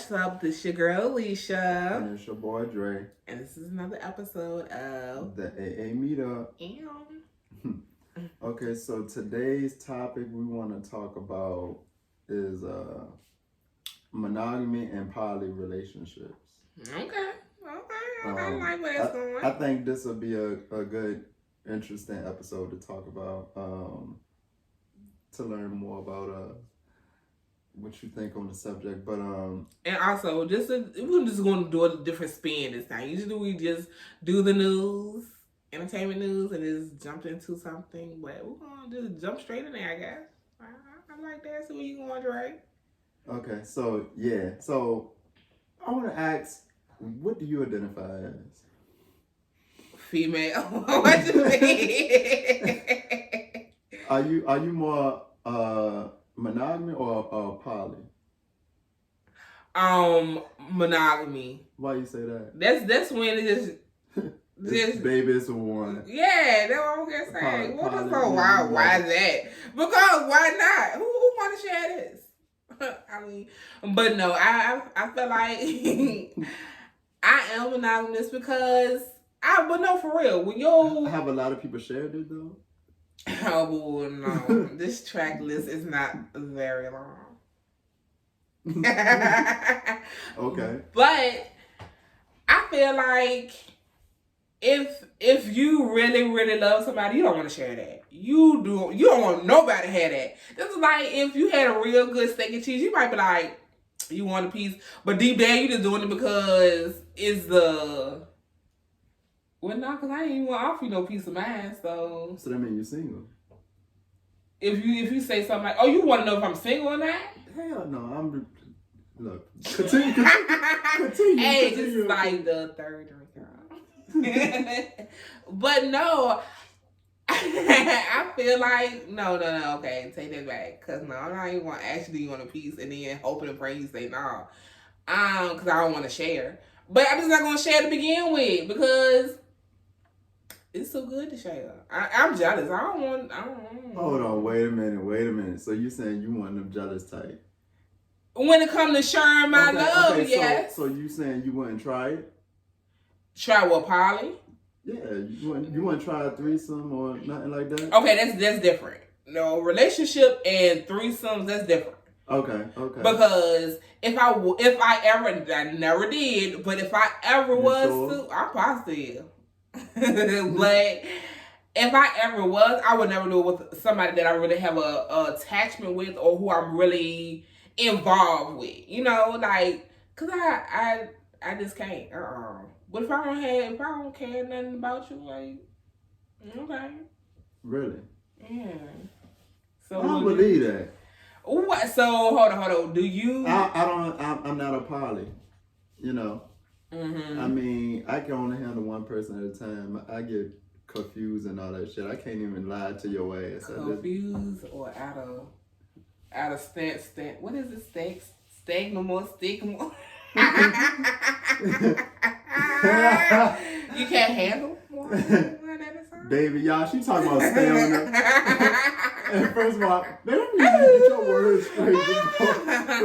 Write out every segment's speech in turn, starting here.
What's up? This your girl Alicia. And it's your boy Dre. And this is another episode of the AA Meetup. Okay, so today's topic we want to talk about is monogamy and poly relationships. Okay. I like where it's going. I think this will be a good, interesting episode to talk about, to learn more about what you think on the subject. But and also we're just going to do a different spin this time. Usually we just do the news, entertainment news, and just jump into something. But we're going to just jump straight in there, I guess. I like that. So where you going, Dre? Okay, so yeah, so I want to ask, what do you identify as? Female. What you mean? Are you more monogamy or poly? Monogamy. Why you say that? That's when it just baby, it's a one. Yeah, that's what I'm gonna say. What is so wild? Why that? Because why not? Who want to share this? I mean, but no, I feel like I am monogamous because but no, for real. When you have a lot of people shared it though. Oh no, this track list is not very long. Okay, but I feel like if you really love somebody, you don't want to share that. You don't want nobody to have that. This is like if you had a real good steak and cheese, you might be like, you want a piece, but deep down you just doing it because it's the. Well, no, because I ain't even want to offer you no piece of mind, so. So that means you're single. If you say something like, oh, you want to know if I'm single or not? Hell no, look, continue. Hey, this is like the third drink. But no, I feel like, no, okay, take that back. Because no, I'm not even want to ask you on a piece and then hoping and praying you say no. Because I don't want to share. But I'm just not going to share to begin with because it's so good to share. I'm jealous. I don't want. Hold on, wait a minute. So you saying you want them jealous type? When it comes to sharing my love, yes. So you saying you wouldn't try it? Try what, poly? Yeah, you wouldn't try a threesome or nothing like that? Okay, that's different. No, relationship and threesomes, that's different. Okay. Because if I ever, I never did, but if I ever was to, I'm positive. But if I ever was, I would never do it with somebody that I really have a attachment with or who I'm really involved with. You know, like, cause I just can't. But if I don't care nothing about you, like, okay. Really? Yeah. So I don't believe that. What? So hold on. Do you? I'm not a poly. You know. Mm-hmm. I mean, I can only handle one person at a time. I get confused and all that shit. I can't even lie to your ass. Confused or out of stand. What is it? Stigma. You can't handle more. Baby, y'all, she talking about stamina. And first of all, let me get your words straight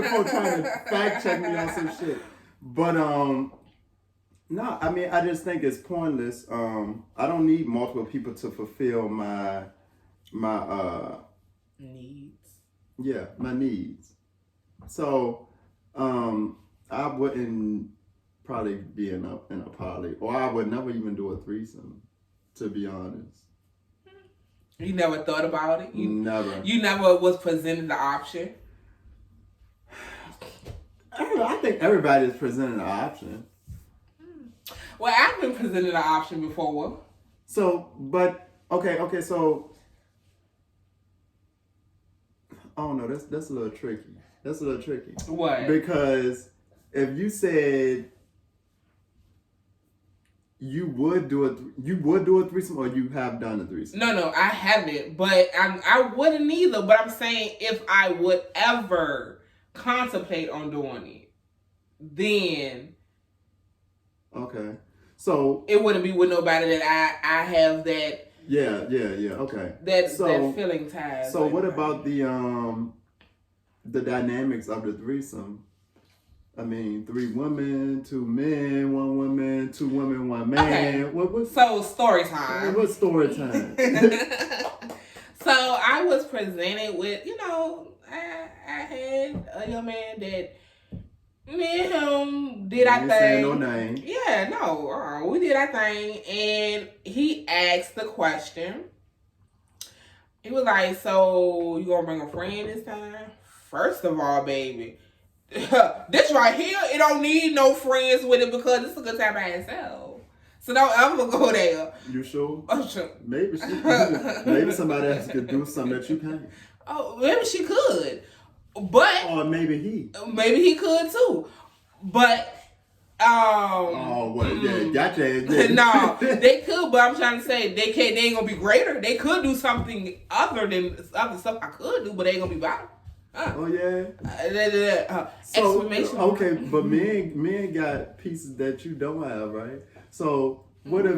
before trying to fact check me on some shit. But no, I mean, I just think it's pointless. I don't need multiple people to fulfill my needs. Yeah, my needs. So, I wouldn't probably be in a poly, or I would never even do a threesome, to be honest. You never thought about it? Never. You never was presented the option? I think everybody is presented an option. Well, I've been presented an option before. So, but, okay, so, I don't know, that's a little tricky. What? Because if you said you would do a threesome, or you have done a threesome? No, I haven't, but I wouldn't either. But I'm saying if I would ever contemplate on doing it, then okay, so it wouldn't be with nobody that I have that. Yeah, okay. That feeling ties. So what about the dynamics of the threesome? I mean, 3 women, 2 men, 1 woman, 2 women, 1 man. Okay. So story time. What story time? So I was presented with, I had a young man that me and him did our thing. Say no name. Yeah, no, we did our thing, and he asked the question. He was like, "So you gonna bring a friend this time?" First of all, baby, this right here, it don't need no friends with it because it's a good time by itself. So don't ever go there. You sure? Oh, sure. Maybe somebody else could do something that you can't. Oh, maybe she could, but or maybe he could too, but. Oh, well, yeah, gotcha. No, they could, but I'm trying to say they ain't gonna be greater. They could do something other than other stuff I could do, but they ain't gonna be better. Oh yeah. So, exclamation. Okay, but men got pieces that you don't have, right? So what if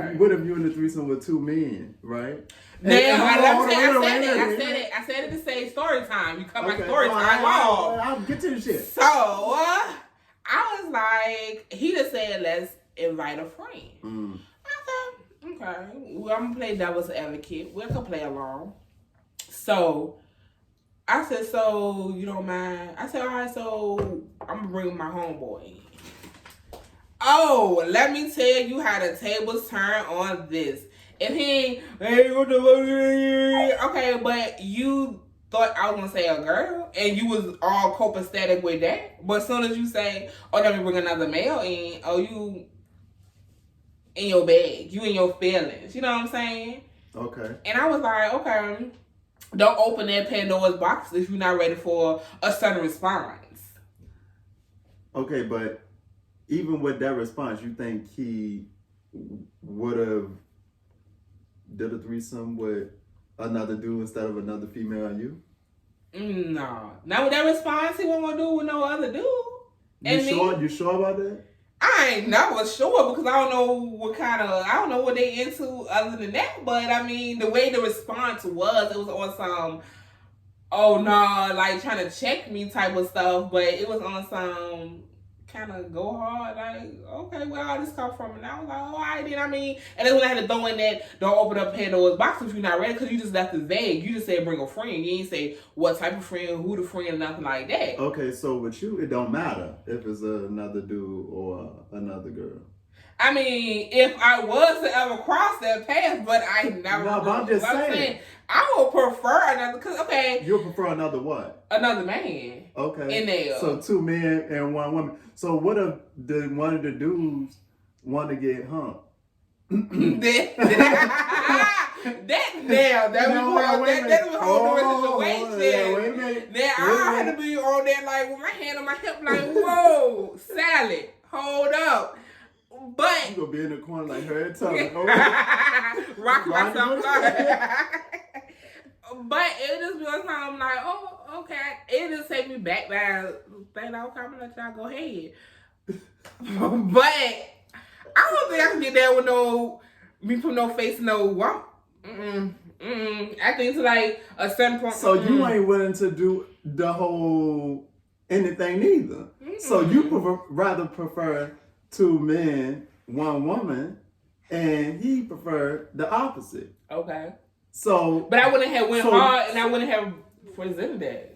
you in the threesome with 2 men, right? I said it to say story time. You cut my story time off. I'll get to the shit. So I was like, he just said, let's invite a friend. I thought, okay, well, I'm gonna play devil's advocate. We can play along. So I said, so you don't mind? I said, all right, so I'm gonna bring my homeboy in. Oh, let me tell you how the tables turn on this. If he ain't, hey, what the fuck? Okay, but you thought I was gonna say a girl, and you was all copacetic with that. But as soon as you say, oh, let me bring another male in, oh, you in your bag, you in your feelings. You know what I'm saying? Okay. And I was like, okay, don't open that Pandora's box if you're not ready for a sudden response. Okay, but even with that response, you think he would have did a threesome with another dude instead of another female and you? No. Now with that response, he wasn't gonna do with no other dude. You sure about that? I ain't never sure because I don't know what they into other than that. But I mean, the way the response was, it was on some, oh no, like trying to check me type of stuff. But it was on some kind of go hard, like, okay, where all this come from? And I was like, oh, all right, then, I mean, and then when I had to throw in that, don't open up Pandora's box if you're not ready, because you just left it vague. You just said bring a friend. You ain't say what type of friend, who the friend, nothing like that. Okay, so with you, it don't matter if it's another dude or another girl. I mean, if I was to ever cross that path, but I never. No, but I'm just saying. I would prefer another, because, okay. You'll prefer another what? Another man. Okay. In there. So 2 men and 1 woman. So what if one of the dudes want to get humped? That was a whole different situation. Yeah, wait a minute. Now I had to be on there like with my hand on my hip, like, whoa, Sally, hold up. But you gonna be in the corner like her tongue. Rock myself. But it just be like I'm like, oh, okay. It just take me back by saying, okay, I'm gonna let y'all go ahead. But I don't think I can get there with me put no face, no what. I think it's like a certain point. So you ain't willing to do the whole anything neither. So you rather prefer 2 men, 1 woman, and he preferred the opposite. Okay. So, but I wouldn't have went hard, and I wouldn't have presented that.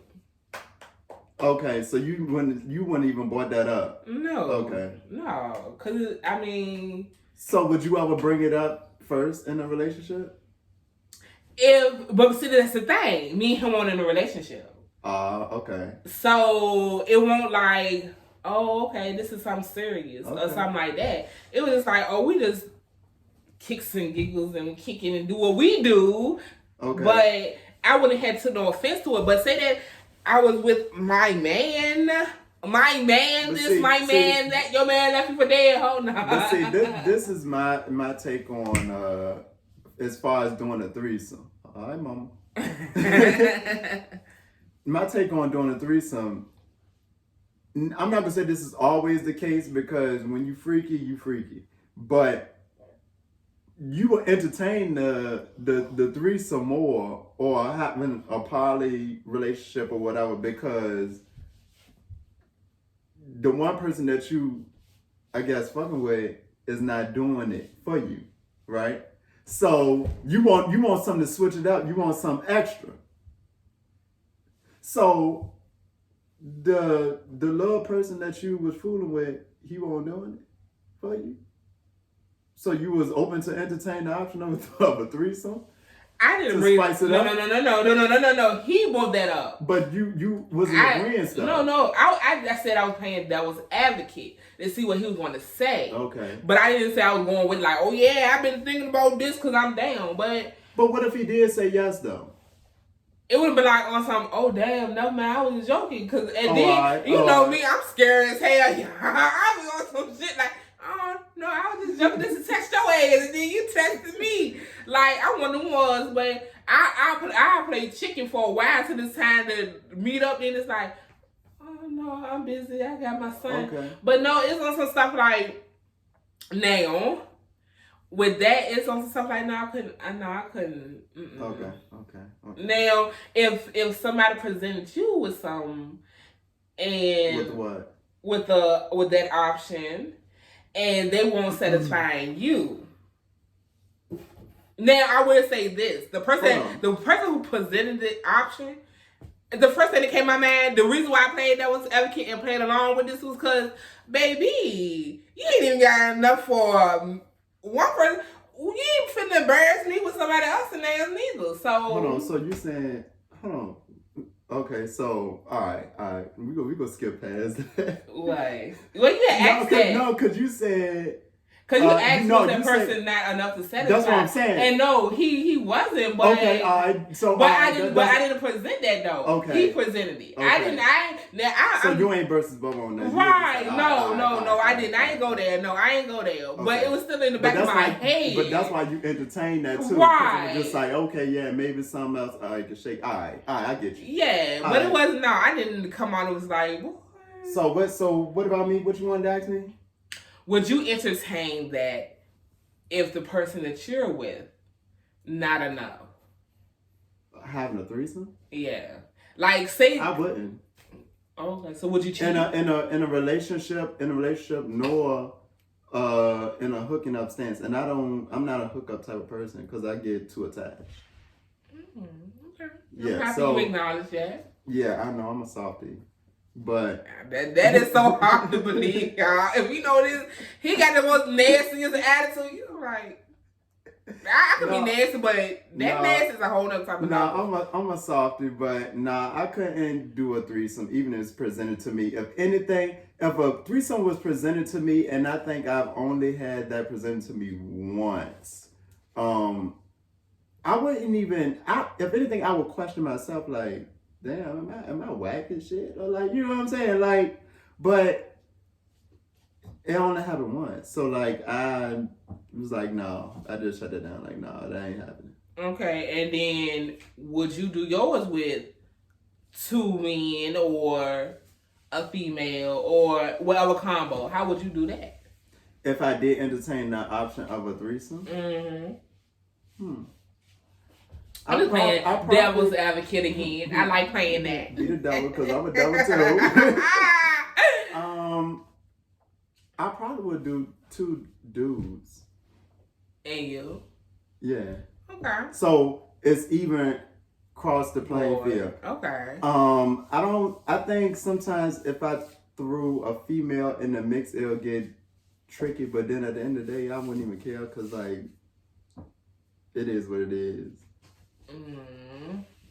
Okay, so you wouldn't even brought that up. No. Okay. No, cause I mean. So would you ever bring it up first in a relationship? But see, that's the thing. Me and him weren't in a relationship. Okay. So it won't like, oh, okay, this is something serious or something like that. It was just like, oh, we just kicks and giggles and kicking and do what we do. Okay. But I wouldn't have took no offense to it. But say that I was with my man, that, your man left me for dead. Hold on. But see, this is my take on as far as doing a threesome. All right, mama. My take on doing a threesome, I'm not gonna say this is always the case because when you freaky, you freaky. But you will entertain the threesome more or having a poly relationship or whatever because the one person that you, I guess, fucking with is not doing it for you, right? So you want something to switch it up. You want some extra. So the little person that you was fooling with, he wasn't doing it for you. So you was open to entertain the option of a threesome. I didn't bring spice it up. No. He brought that up. But you wasn't agreeing stuff. No. I said I was playing devil's advocate to see what he was going to say. Okay. But I didn't say I was going with like, oh yeah, I've been thinking about this because I'm down. But what if he did say yes though? It would have been like on some, oh damn, no man, I was joking. Cause you know me, I'm scared as hell. I was on some shit like, oh no, I was just joking just to test your ass, and then you tested me. Like I'm one of them ones, but I played chicken for a while till it's time to meet up. Then it's like, oh no, I'm busy. I got my son. Okay. But no, it's on some stuff like now. With that, it's on stuff like I couldn't. Mm-mm. Okay. Now, if somebody presented you with something, and with what? With that option, and they won't satisfying you. Now, I will say this: the person who presented the option, the first thing that came to my mind, the reason why I played that was advocate and played along with this was because, baby, you ain't even got enough for one person. You ain't finna embarrass me with somebody else and they neither. So hold on. So you saying Okay, so all right. We go skip past that. Why? Well, you asked that. No, because you said. Because you asked was that person not enough to satisfy. That's what I'm saying. And no, he wasn't. But okay, all right. So I didn't present that though. Okay, he presented it. Okay. I didn't. So you ain't versus Bubba on that. Right? No, I didn't. I ain't go there. No, I ain't go there. Okay. But it was still in the back of my head. But that's why you entertain that too. Right? It was just like, okay, yeah, maybe something else I can shake. All right, I get you. Yeah, but it wasn't. No, I didn't come on. It was like. What? So what about me? What you wanted to ask me? Would you entertain that? If the person that you're with, not enough. Having a threesome? Yeah. Like say I wouldn't. Okay, so would you cheat? In a relationship, nor in a hooking up stance. And I'm not a hookup type of person because I get too attached. Okay. Yeah. I'm happy you acknowledge that. Yeah, I know I'm a softie. But that is so hard to believe, y'all. If you know this, he got the most nastiest attitude. You like, I could be nasty, but that nasty is a whole nother type of. I'm a softie, but I couldn't do a threesome even if it's presented to me. If anything, if a threesome was presented to me, and I think I've only had that presented to me once, I wouldn't even. If anything, I would question myself like. Damn, am I whack and shit? Or like, you know what I'm saying? Like, but it only happened once. So like, I was like, no. I just shut it down. Like, no, that ain't happening. Okay, and then would you do yours with two men or a female or whatever combo? How would you do that? If I did entertain the option of a threesome? Mm-hmm. I'm just playing devil's advocate again. I like playing that. Be the devil because I'm a devil too. I probably would do two dudes. And you? Yeah. Okay. So it's even cross the playing field. Okay. I think sometimes if I threw a female in the mix, it'll get tricky. But then at the end of the day, I wouldn't even care because like it is what it is.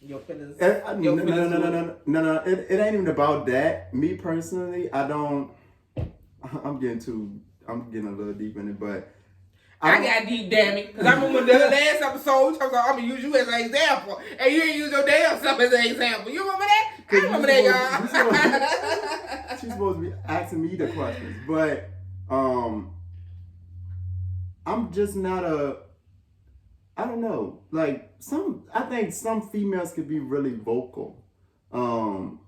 Your feelings. No. It ain't even about that. Me personally, I'm getting a little deep in it, but I got deep, damn it. Because I remember the last episode, we talked about I'm gonna use you as an example, and you didn't use your damn self as an example. You remember that? I remember that, y'all. She's supposed to be asking me the questions, but I'm just not I don't know. Like I think some females could be really vocal. Why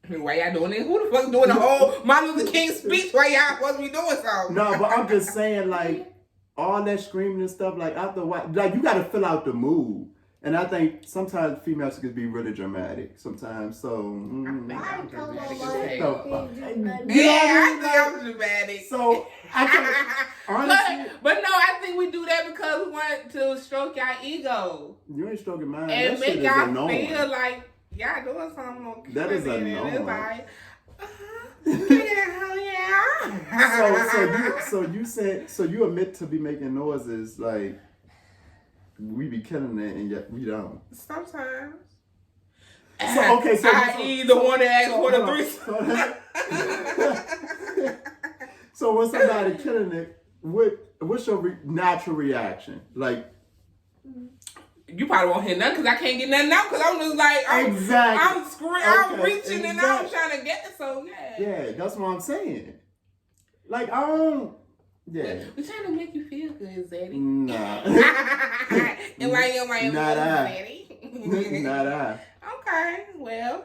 y'all doing it? Who the fuck doing the whole Martin Luther King speech? Why y'all supposed to be doing something? No, but I'm just saying, like all that screaming and stuff. Like after a while, like you got to fill out the mood. And I think sometimes females can be really dramatic sometimes. So, I think I'm dramatic. So, I can honestly. But no, I think we do that because we want to stroke y'all ego. You ain't stroking mine. And that make shit y'all is annoying. Feel like y'all doing something okay. That is annoying. It's like, so you admit to be making noises like we be killing it and yet we don't. Sometimes. So okay, so I.e. the one that asked for the 3. So when somebody killing it, what's your natural reaction? Like, you probably won't hear nothing because I can't get nothing out because I'm just like, I'm screwing, I'm reaching and I'm trying to get it. So yeah, that's what I'm saying. Like I don't. Yeah. We're trying to make you feel good, Zaddy. Nah. Not I. Not I. Okay, well,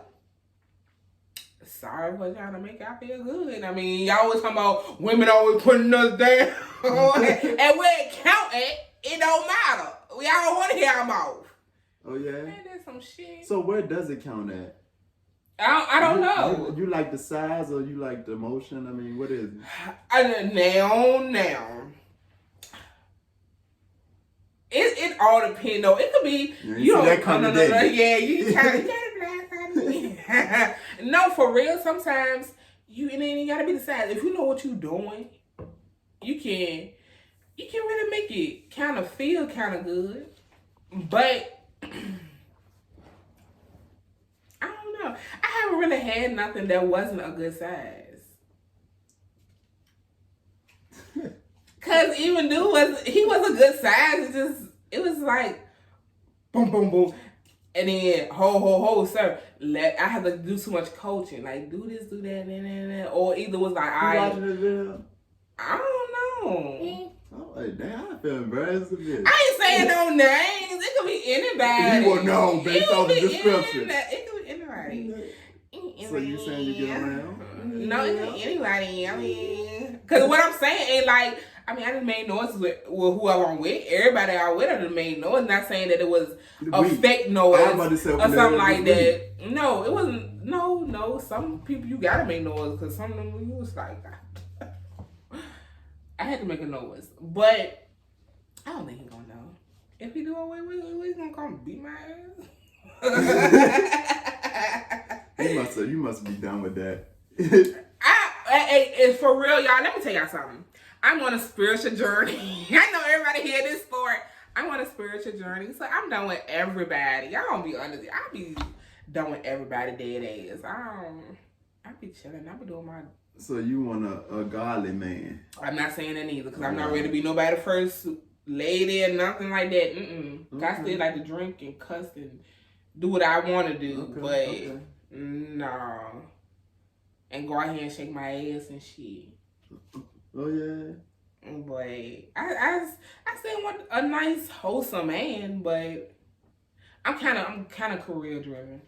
sorry for trying to make y'all feel good. I mean, y'all always talking about women always putting us down. And when it count it don't matter. Y'all don't want to hear our mouth. Oh, yeah? Man, that's some shit. So where does it count at? I don't know. You like the size or you like the emotion? I mean, what is it? Now. It all depends though. It could be you don't come no. Yeah, you kind of blast out of me. No, for real. Sometimes you gotta be the size. If you know what you're doing, you can really make it kind of feel kind of good. But I don't know. I haven't really had nothing that wasn't a good size. Cause even dude was a good size. It was like boom, boom, boom, and then ho, sir. I had to do too much coaching. Like do this, do that, and or either was like I don't know. I'm like, damn, I feel embarrassed a bit. I ain't saying no names. It could be anybody. You will know based on the description. It could be anybody. So you saying you get around? No, it could be anybody. I mean, because what I'm saying ain't like. I mean, I done made noises with whoever I'm with. Everybody I with, I done made noise. Not saying that it was a fake noise or something like that. No, it wasn't. No. Some people you gotta make noise because some of them you was like, I had to make a noise, but I don't think he gonna know. If he do away with it, he's gonna come beat my ass. You must be done with that. It's for real, y'all. Let me tell y'all something. I'm on a spiritual journey. I know everybody hear this story. I'm on a spiritual journey, so I'm done with everybody. Y'all don't be honest. I be done with everybody dead ass. I be chilling. I be doing my. So you want a godly man? I'm not saying that either, because I'm not ready to be nobody first lady or nothing like that. Okay. I still like to drink and cuss and do what I want to do, but no, and go out here and shake my ass and shit. Oh yeah. But I still want a nice wholesome man, but I'm kind of career driven.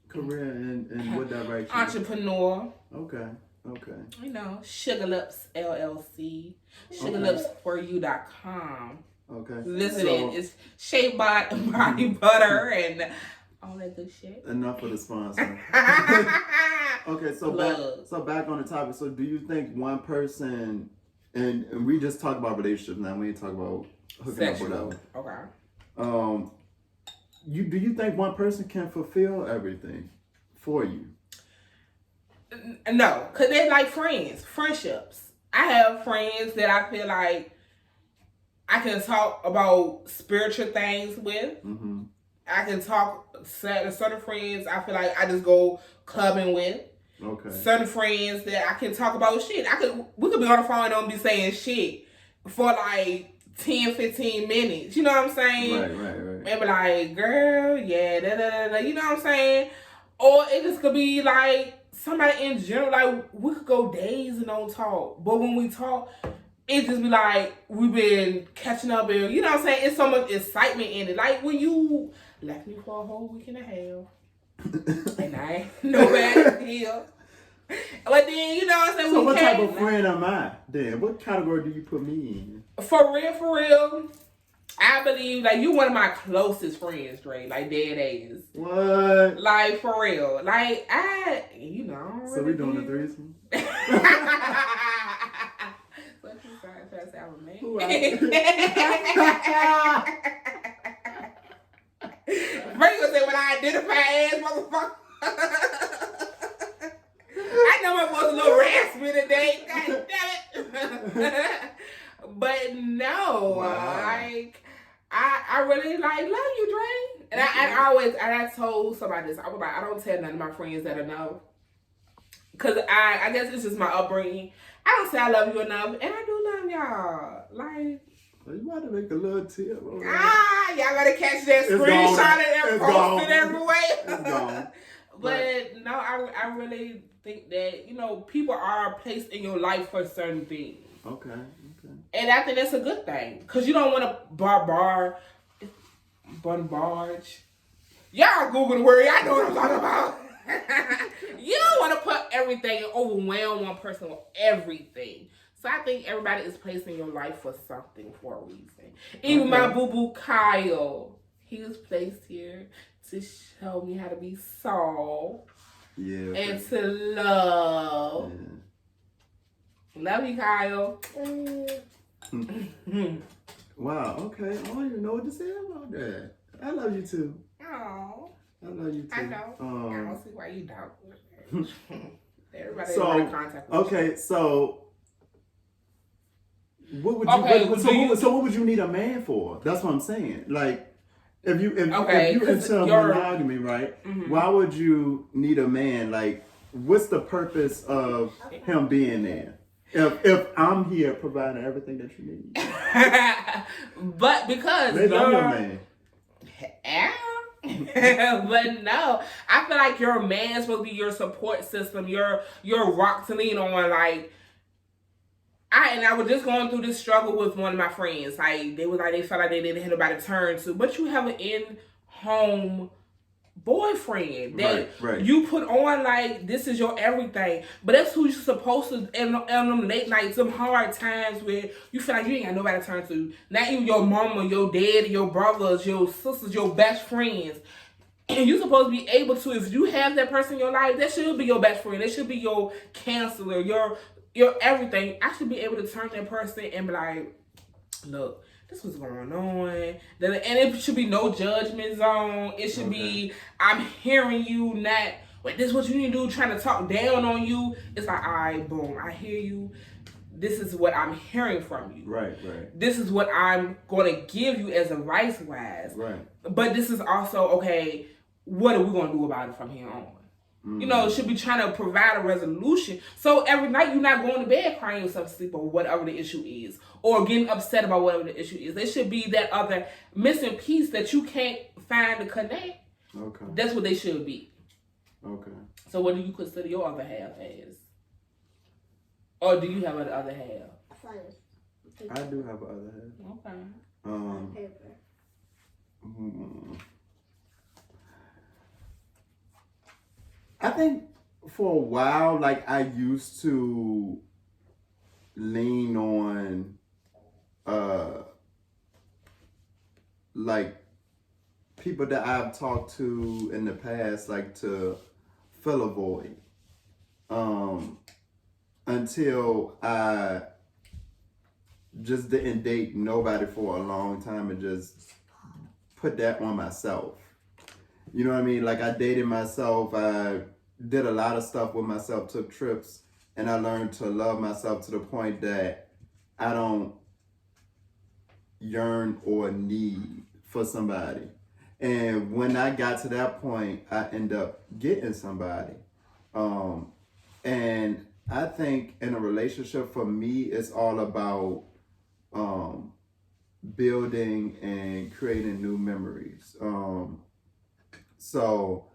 Career in what direction? Entrepreneur. Okay. You know, Sugar Lips LLC, sugarlipsforyou.com. Okay. Listen, it's shea body butter and all that good shit. Enough of the sponsor. Okay, so back on the topic. So do you think one person, and we just talked about relationships now, we ain't talk about hooking up with whatever. Okay. Do you think one person can fulfill everything for you? No, because they're like friendships. I have friends that I feel like I can talk about spiritual things with. Mm-hmm. I can talk certain friends I feel like I just go clubbing with. Okay. Certain friends that I can talk about shit. We could be on the phone and don't be saying shit for like 10, 15 minutes. You know what I'm saying? Right. Maybe like, girl, yeah, da. You know what I'm saying? Or it just could be like somebody in general. Like we could go days and don't talk, but when we talk, it just be like we've been catching up and you know what I'm saying? It's so much excitement in it. Like when you left me for a whole week and a half. And I ain't nobody here. But then, you know what I'm saying? So what type of friend am I then? What category do you put me in? For real, I believe like you one of my closest friends, Dre. Like dead ass. What? Like for real. Like So we doing a threesome? What you trying to say I'm a man? Ray gonna say when I identify as motherfucker. I know my voice a little raspy today. God damn it. But no, like I really like love you, Dre. And I told somebody this. I was like, I don't tell none of my friends that enough. Cause I guess it's just my upbringing. I don't say I love you enough, and I do love y'all. Like, you about to make a little tip. Y'all gotta catch that screenshot and post it everywhere. It's gone. But no, I really think that people are placed in your life for certain things. Okay. And I think that's a good thing, cause you don't want to bombard. Y'all Google the word. I know what I'm talking about. You don't want to put everything and overwhelm one person with everything. So I think everybody is placed in your life for something, for a reason. Even my boo-boo Kyle, he was placed here to show me how to be soft and to love. Yeah. Love you, Kyle. Wow, okay. I don't even know what to say about that. I love you too. Oh. I love you too. I know. I don't see why you don't. Everybody so, in contact with okay, so what would you so what would you need a man for? That's what I'm saying. Like if you into monogamy, right? Mm-hmm. Why would you need a man? Like what's the purpose of him being there? If I'm here providing everything that you need. But because maybe I'm your man. But no, I feel like your man's supposed to be your support system, your rock to lean on. Like I was just going through this struggle with one of my friends. Like they felt like they didn't have nobody to turn to, but you have an in-home boyfriend that you put on like this is your everything. But that's who you're supposed to in them late nights, some hard times where you feel like you ain't got nobody to turn to. Not even your mama, your dad, your brothers, your sisters, your best friends. And you're supposed to be able to, if you have that person in your life, that should be your best friend. That should be your counselor, your everything. I should be able to turn to that person and be like, look, this was going on. And it should be no judgment zone. It should be, I'm hearing you, not, wait, this is what you need to do, trying to talk down on you. It's like, all right, boom, I hear you. This is what I'm hearing from you. Right. This is what I'm going to give you as advice-wise. Right. But this is also, okay, what are we going to do about it from here on? Mm-hmm. Should be trying to provide a resolution. So every night you're not going to bed crying yourself to sleep or whatever the issue is. Or getting upset about whatever the issue is. There should be that other missing piece that you can't find to connect. Okay. That's what they should be. Okay. So what do you consider your other half as? Or do you have an other half? I do have an other half. Okay. I think for a while, like I used to lean on, like people that I've talked to in the past, like to fill a void, until I just didn't date nobody for a long time and just put that on myself. You know what I mean? Like I dated myself, I did a lot of stuff with myself, took trips, and I learned to love myself to the point that I don't yearn or need for somebody. And when I got to that point, I end up getting somebody. And I think in a relationship for me, it's all about building and creating new memories. So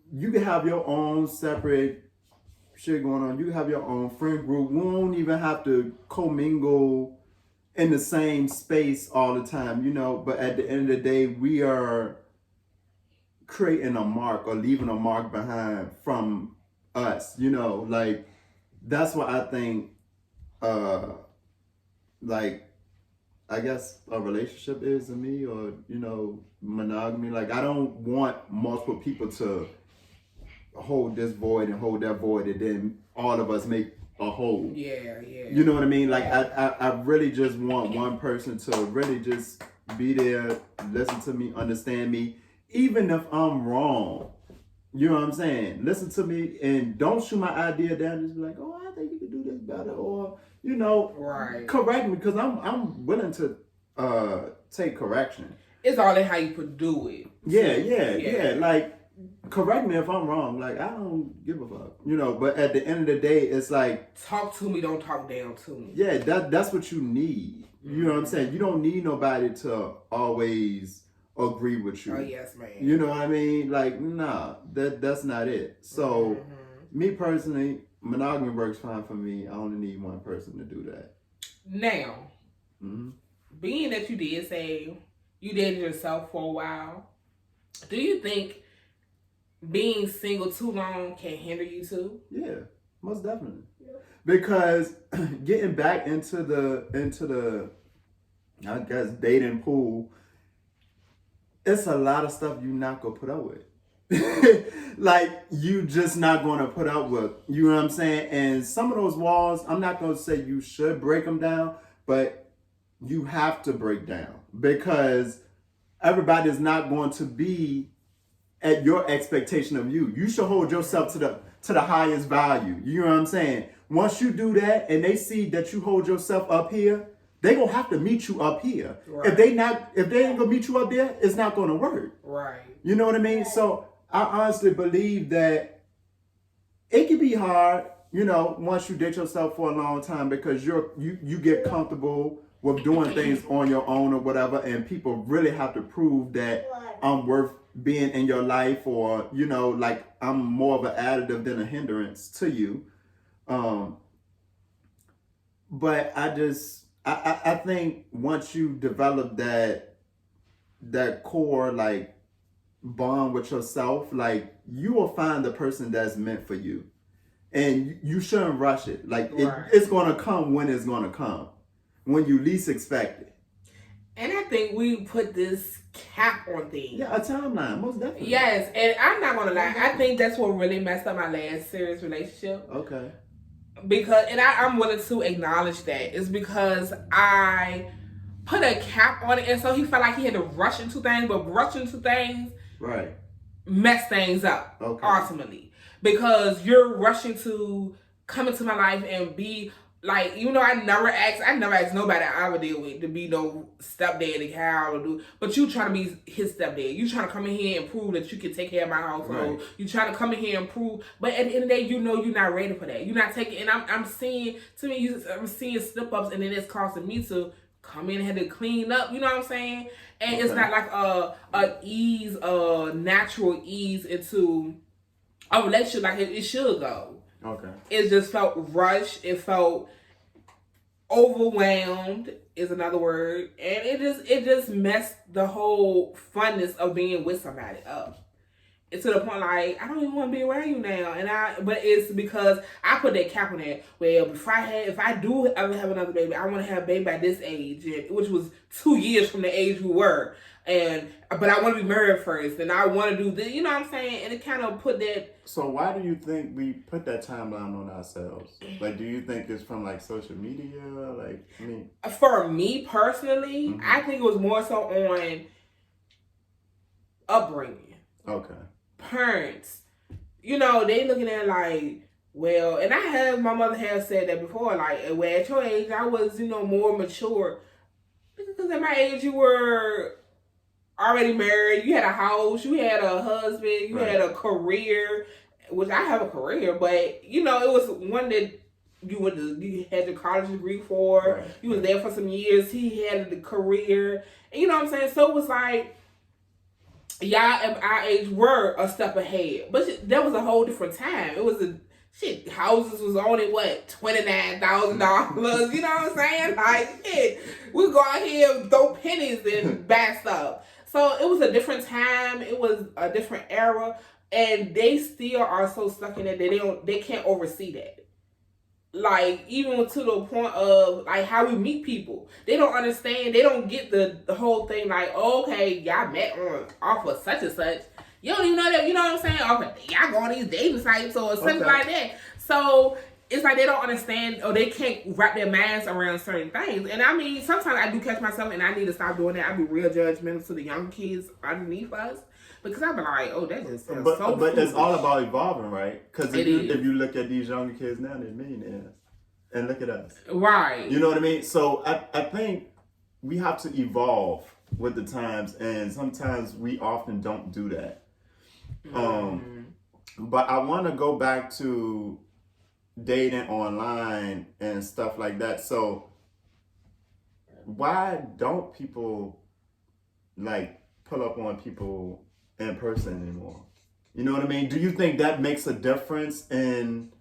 you can have your own separate shit going on. You can have your own friend group. We don't even have to commingle in the same space all the time, but at the end of the day, we are creating a mark or leaving a mark behind from us, like that's what I think, like I guess a relationship is to me, or monogamy. Like, I don't want multiple people to hold this void and hold that void, and then all of us make a whole. Yeah. You know what I mean? Like, I really just want one person to really just be there, listen to me, understand me, even if I'm wrong. You know what I'm saying? Listen to me and don't shoot my idea down. Just be like, oh, I think you could do this better, or right. correct me, because I'm willing to take correction. It's all in how you could do it. Yeah. Like, correct me if I'm wrong. Like, I don't give a fuck. But at the end of the day, it's like, talk to me, don't talk down to me. Yeah, that's what you need. You know what I'm saying? You don't need nobody to always agree with you. Oh, yes, man. You know what I mean? Like, nah, that's not it. So, me personally, monogamy works fine for me. I only need one person to do that. Now, being that you did say you dated yourself for a while, do you think being single too long can hinder you too? Yeah, most definitely. Yeah. Because getting back into the I guess dating pool, it's a lot of stuff you're not gonna put up with. Like, you just not gonna put up with. You know what I'm saying? And some of those walls, I'm not gonna say you should break them down, but you have to break down, because everybody's not going to be at your expectation of you. You should hold yourself to the highest value. You know what I'm saying? Once you do that and they see that you hold yourself up here, they gonna have to meet you up here. Right. If they ain't gonna meet you up there, it's not gonna work. Right. You know what I mean? So I honestly believe that it can be hard, once you date yourself for a long time, because you get comfortable with doing things on your own or whatever, and people really have to prove that I'm worth being in your life, or like I'm more of an additive than a hindrance to you. But I think once you develop that core, like, bond with yourself, like, you will find the person that's meant for you, and you shouldn't rush it. Like, it's gonna come when it's gonna come, when you least expect it. And I think we put this cap on things. Yeah, a timeline, most definitely. Yes, and I'm not gonna lie, I think that's what really messed up my last serious relationship. Okay. Because, and I'm willing to acknowledge that, it's because I put a cap on it, and so he felt like he had to rush into things, but rush into things mess things up, ultimately. Because you're rushing to come into my life and be like, I never asked nobody I would deal with to be no stepdaddy, how to do, but you trying to be his stepdad. You trying to come in here and prove that you can take care of my household. Right. You trying to come in here and prove, but at the end of the day, you're not ready for that. You're not taking, and I'm seeing slip ups, and then it's causing me to come in and have to clean up. You know what I'm saying? And it's not like a natural ease into a relationship like it should go. Okay. It just felt rushed. It felt overwhelmed is another word. And it just messed the whole funness of being with somebody up. It's to the point like, I don't even want to be around you now. But it's because I put that cap on it. Well, if I do ever have another baby, I want to have a baby by this age, which was 2 years from the age we were. But I want to be married first, and I want to do this. You know what I'm saying? And it kind of put that. So why do you think we put that timeline on ourselves? Like, do you think it's from like social media? Like, I mean, for me personally, I think it was more so on upbringing. Okay. Parents, they looking at like, well, and my mother has said that before, like, well, at your age, I was, more mature. Because at my age, you were already married, you had a house, you had a husband, you had a career, which I have a career, but it was one that you had your college degree for. Right. You was there for some years. He had the career, and you know what I'm saying. So it was like, y'all at our age were a step ahead, but that was a whole different time. It was houses was only $29,000. You know what I'm saying? Like, shit, we go out here and throw pennies and buy stuff. So it was a different time. It was a different era, and they still are so stuck in it that they can't oversee that. like even to the point of like how we meet people. They don't understand. They don't get the whole thing. Like, oh, okay, y'all met on off of such and such. You don't even know that. You know what I'm saying? Okay, y'all go on these dating sites or something like that. So it's like they don't understand or they can't wrap their minds around certain things. And I mean, sometimes I do catch myself and I need to stop doing that. I be real judgmental to the young kids underneath us. Because I be like, oh, that just sounds so But foolish. it's all about evolving, right? Because if you look at these younger kids now, they're millionaires. And look at us. Right. You know what I mean? So I think we have to evolve with the times. And sometimes we often don't do that. But I want to go back to dating online and stuff like that. So why don't people like pull up on people in person anymore? You know what I mean? Do you think that makes a difference in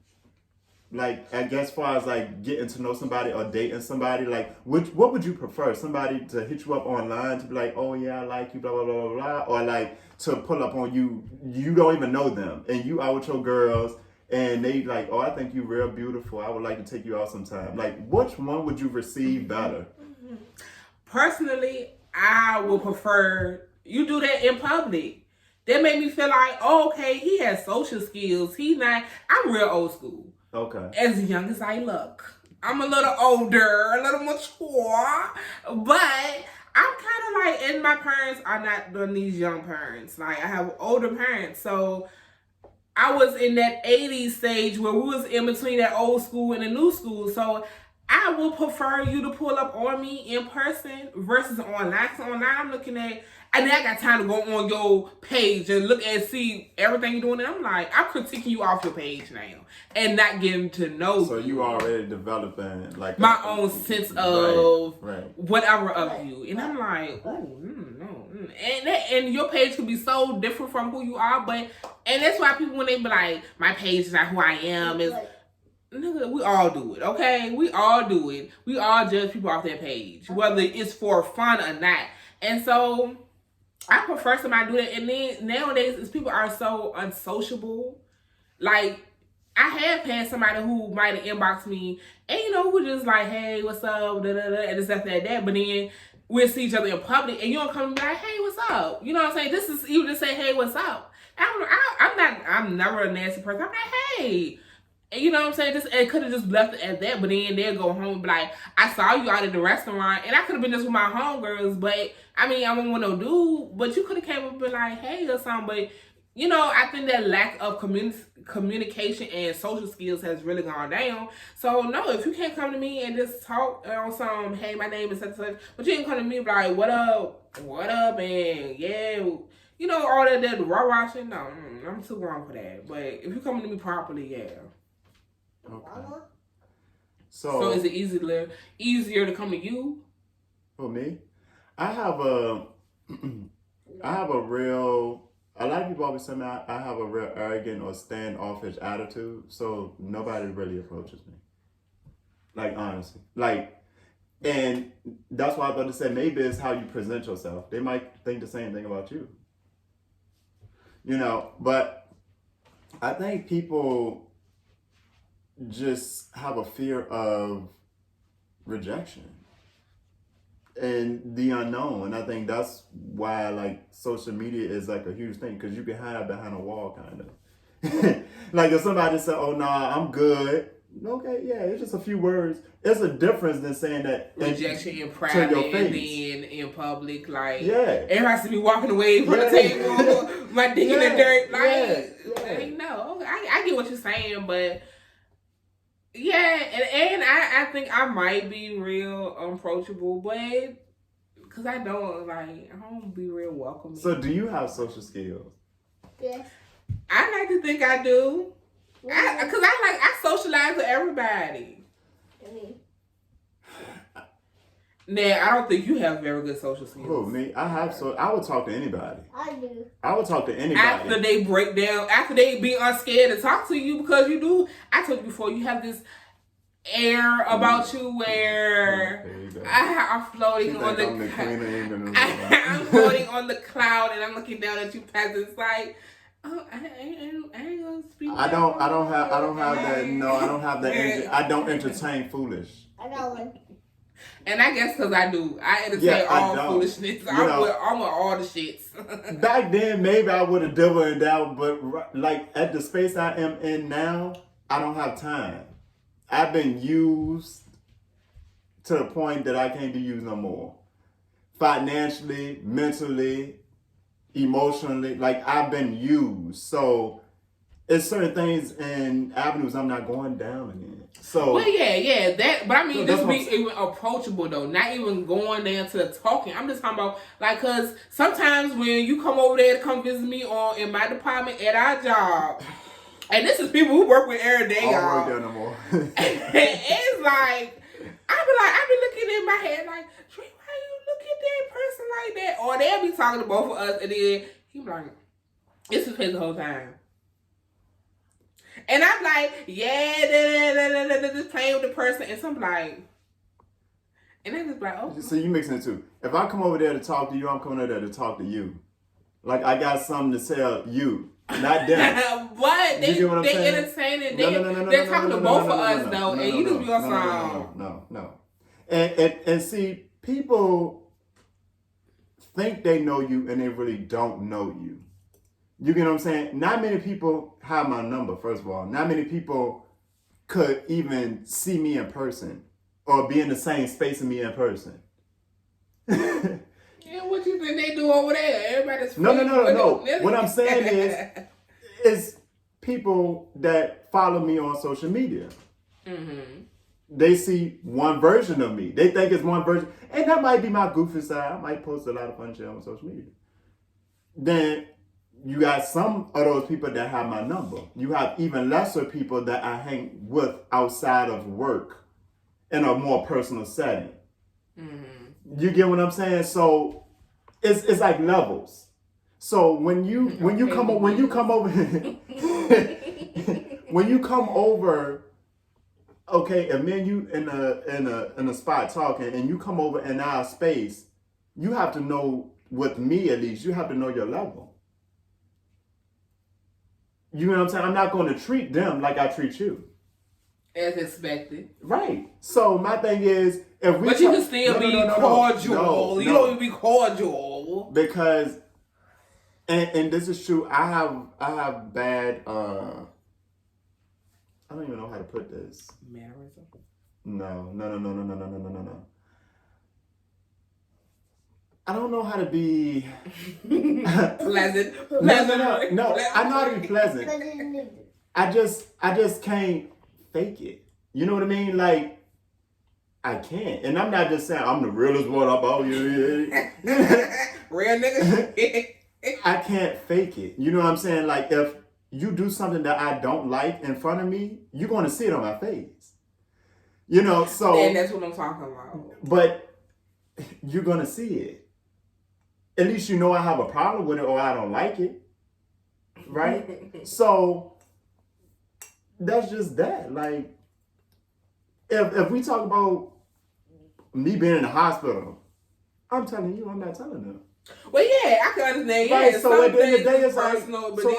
like, I guess, as far as like getting to know somebody or dating somebody? Like, what would you prefer? Somebody to hit you up online to be like, oh yeah, I like you, blah blah blah blah blah, or like to pull up on you, you don't even know them, and you out with your girls, and they like, oh, I think you real beautiful, I would like to take you out sometime. Like, which one would you receive better? Personally, I would prefer you do that in public. That made me feel like, oh, okay, he has social skills. I'm real old school. Okay. As young as I look. I'm a little older, a little mature, but I'm kind of like, and my parents are not doing these young parents. Like, I have older parents, so I was in that 80s stage where we was in between that old school and the new school. So I would prefer you to pull up on me in person versus online. So online, I'm looking at, and I got time to go on your page and look and see everything you're doing. And I'm like, I'm critiquing you off your page now and not getting to know. So you already developing like my own sense of right. whatever of you. And I'm like, oh, no. And your page could be so different from who you are. And that's why people, when they be like, my page is not who I am, is... Nigga, we all do it, okay? We all do it. We all judge people off their page, whether it's for fun or not. And so, I prefer somebody do that. And then, nowadays, people are so unsociable. Like, I have had somebody who might have inboxed me, and who just like, hey, what's up, da-da-da, and stuff like that. But then, we'll see each other in public, and you don't come and be like, hey, what's up? You know what I'm saying? This is, you just say, hey, what's up? I'm never a nasty person. I'm like, hey. And you know what I'm saying? It could have just left it at that, but then they'll go home and be like, I saw you out at the restaurant, and I could have been just with my homegirls, but I mean, I don't want no dude, but you could have came up and been like, hey, or something. But I think that lack of communication and social skills has really gone down. So no, if you can't come to me and just talk on some, hey, my name is such and such, but you ain't come to me like, what up, and yeah, all that raw shit. No, I'm too grown for that. But if you come to me properly, yeah. Okay. So is it easier to come to you? For me, I have a real. A lot of people always say I have a real arrogant or standoffish attitude, so nobody really approaches me. Like, honestly, and that's why I was about to say maybe it's how you present yourself. They might think the same thing about you. But I think people just have a fear of rejection and the unknown, and I think that's why like social media is like a huge thing, because you can hide behind a wall kind of. Like if somebody said, oh nah, I'm good, okay, yeah, it's just a few words. It's a difference than saying that rejection in private and then in public. Like, everybody has to be walking away from the table, my dick in the dirt. Like, no, I get what you're saying, but yeah, and I think I might be real approachable, but because I don't be real welcoming. So do you have social skills? Yes. I like to think I do. Because I socialize with everybody. Nah, I don't think you have very good social skills. Oh, me? I would talk to anybody. I do. I would talk to anybody. After they break down, after they be unscared to talk to you, because you do. I told you before, you have this air about you where I'm floating on I'm floating on the cloud, and I'm looking down at you peasants like, Oh, I ain't gonna speak. I don't have that. No, I don't have that. I don't entertain foolish. I got one. And I guess because I do. I entertain all foolishness. I'm with all the shits. Back then, maybe I would have doubled and down, but like at the space I am in now, I don't have time. I've been used to the point that I can't be used no more. Financially, mentally, emotionally, like I've been used. So it's certain things and avenues I'm not going down again. So well, yeah, that. But I mean, this be even approachable though. Not even going down to the talking. I'm just talking about like, cause sometimes when you come over there to come visit me in my department at our job, and this is people who work with every day, y'all. I don't work there no more. It's like I be looking in my head like, Trey, why you look at that person like that? Or they'll be talking to both of us, and then he be like, it's his face the whole time. And I'm like, yeah, just playing with the person. And so I'm like, and they just like, oh. So you mixing it too. If I come over there to talk to you, I'm coming over there to talk to you. Like I got something to tell you, not them. But they entertaining. They're talking to both of us though, and you just be on some. No. And see, people think they know you and they really don't know you. You get what I'm saying? Not many people have my number, first of all. Not many people could even see me in person or be in the same space as me in person. Yeah, what you think they do over there? Everybody's No. What I'm saying is people that follow me on social media. Mm-hmm. They see one version of me. They think it's one version. And that might be my goofy side. I might post a lot of fun shit on social media. Then you got some of those people that have my number. You have even lesser people that I hang with outside of work in a more personal setting. Mm-hmm. You get what I'm saying? So it's like levels. So when you come over, okay, if me and you in a spot talking, and you come over in our space, you have to know, with me at least, you have to know your level. You know what I'm saying? I'm not going to treat them like I treat you. As expected. Right. So my thing is, if we... But you can still be cordial. You don't even be cordial. Because, and this is true, I have bad, I don't even know how to put this. Mannerism? No. I don't know how to be pleasant. No, I know how to be pleasant. I just can't fake it. You know what I mean? Like, I can't. And I'm not just saying I'm the realest one about you. Real nigga. I can't fake it. You know what I'm saying? Like, if you do something that I don't like in front of me, you're going to see it on my face. You know, so... And that's what I'm talking about. But you're going to see it. At least you know I have a problem with it or I don't like it. Right? So, that's just that. Like, if we talk about me being in the hospital, I'm telling you, I'm not telling them. Well, yeah, I can understand. Right, Yeah, so at the end of the day, it's personal, but then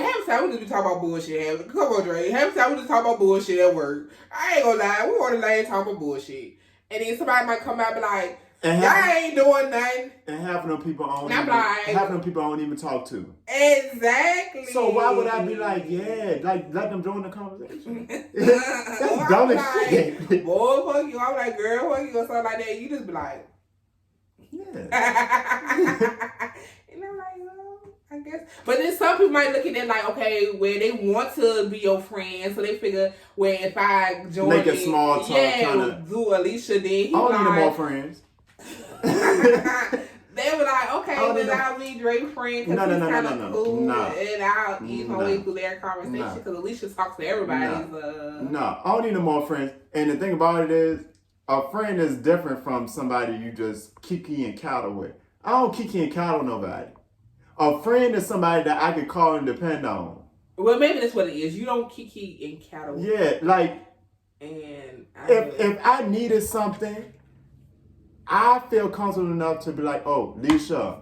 half the time we just be talking about bullshit. Come on, Dre. Half the time we just talk about bullshit at work. I ain't gonna lie, we on the lane talking about bullshit, and then somebody might come out and be like, "Y'all ain't doing nothing." And half of them people I don't even talk to. Exactly. So why would I be like, yeah, like let them join the conversation? That's dumb as shit. Boy, fuck you. I'm like, girl, fuck you, or something like that. You just be like, yeah. You know, like, I guess. But then some people might look at it like, okay, where they want to be your friend, so they figure, well, if I join, make a small talk, do Alicia, then he I don't need no more friends. They were like, okay, then I'll be Drake's friend because he's kind of cool, and I'll ease my way through their conversation because Alicia talks to everybody. No, I don't need no more friends. And the thing about it is, a friend is different from somebody you just kiki and cattle with. I don't kiki and cattle nobody. A friend is somebody that I can call and depend on. Well, maybe that's what it is. You don't kiki and cattle. Yeah, like, and if I needed something, I feel comfortable enough to be like, oh, Leisha,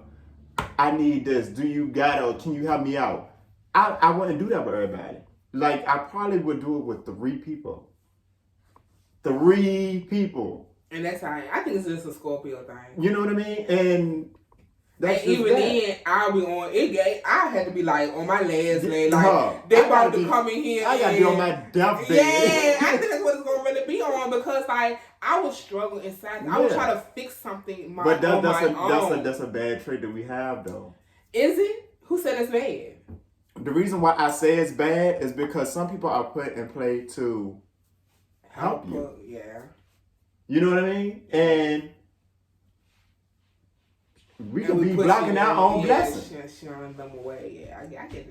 I need this. Do you got it? Or can you help me out? I wouldn't do that with everybody. Like, I probably would do it with 3 people. 3 people. And that's how I think it's just a Scorpio thing. You know what I mean? And that's and even then, I'll be on it. I had to be like on my last leg. Like they about to come in here. I gotta be on my death day. Yeah, I think that's what it's gonna really be on because like I was struggling inside. I was trying to fix something. But that's a bad trait that we have though. Is it? Who said it's bad? The reason why I say it's bad is because some people are put in play to help you. Yeah. You know what I mean? And we can be blocking our own blessings. Showing them away. Yeah,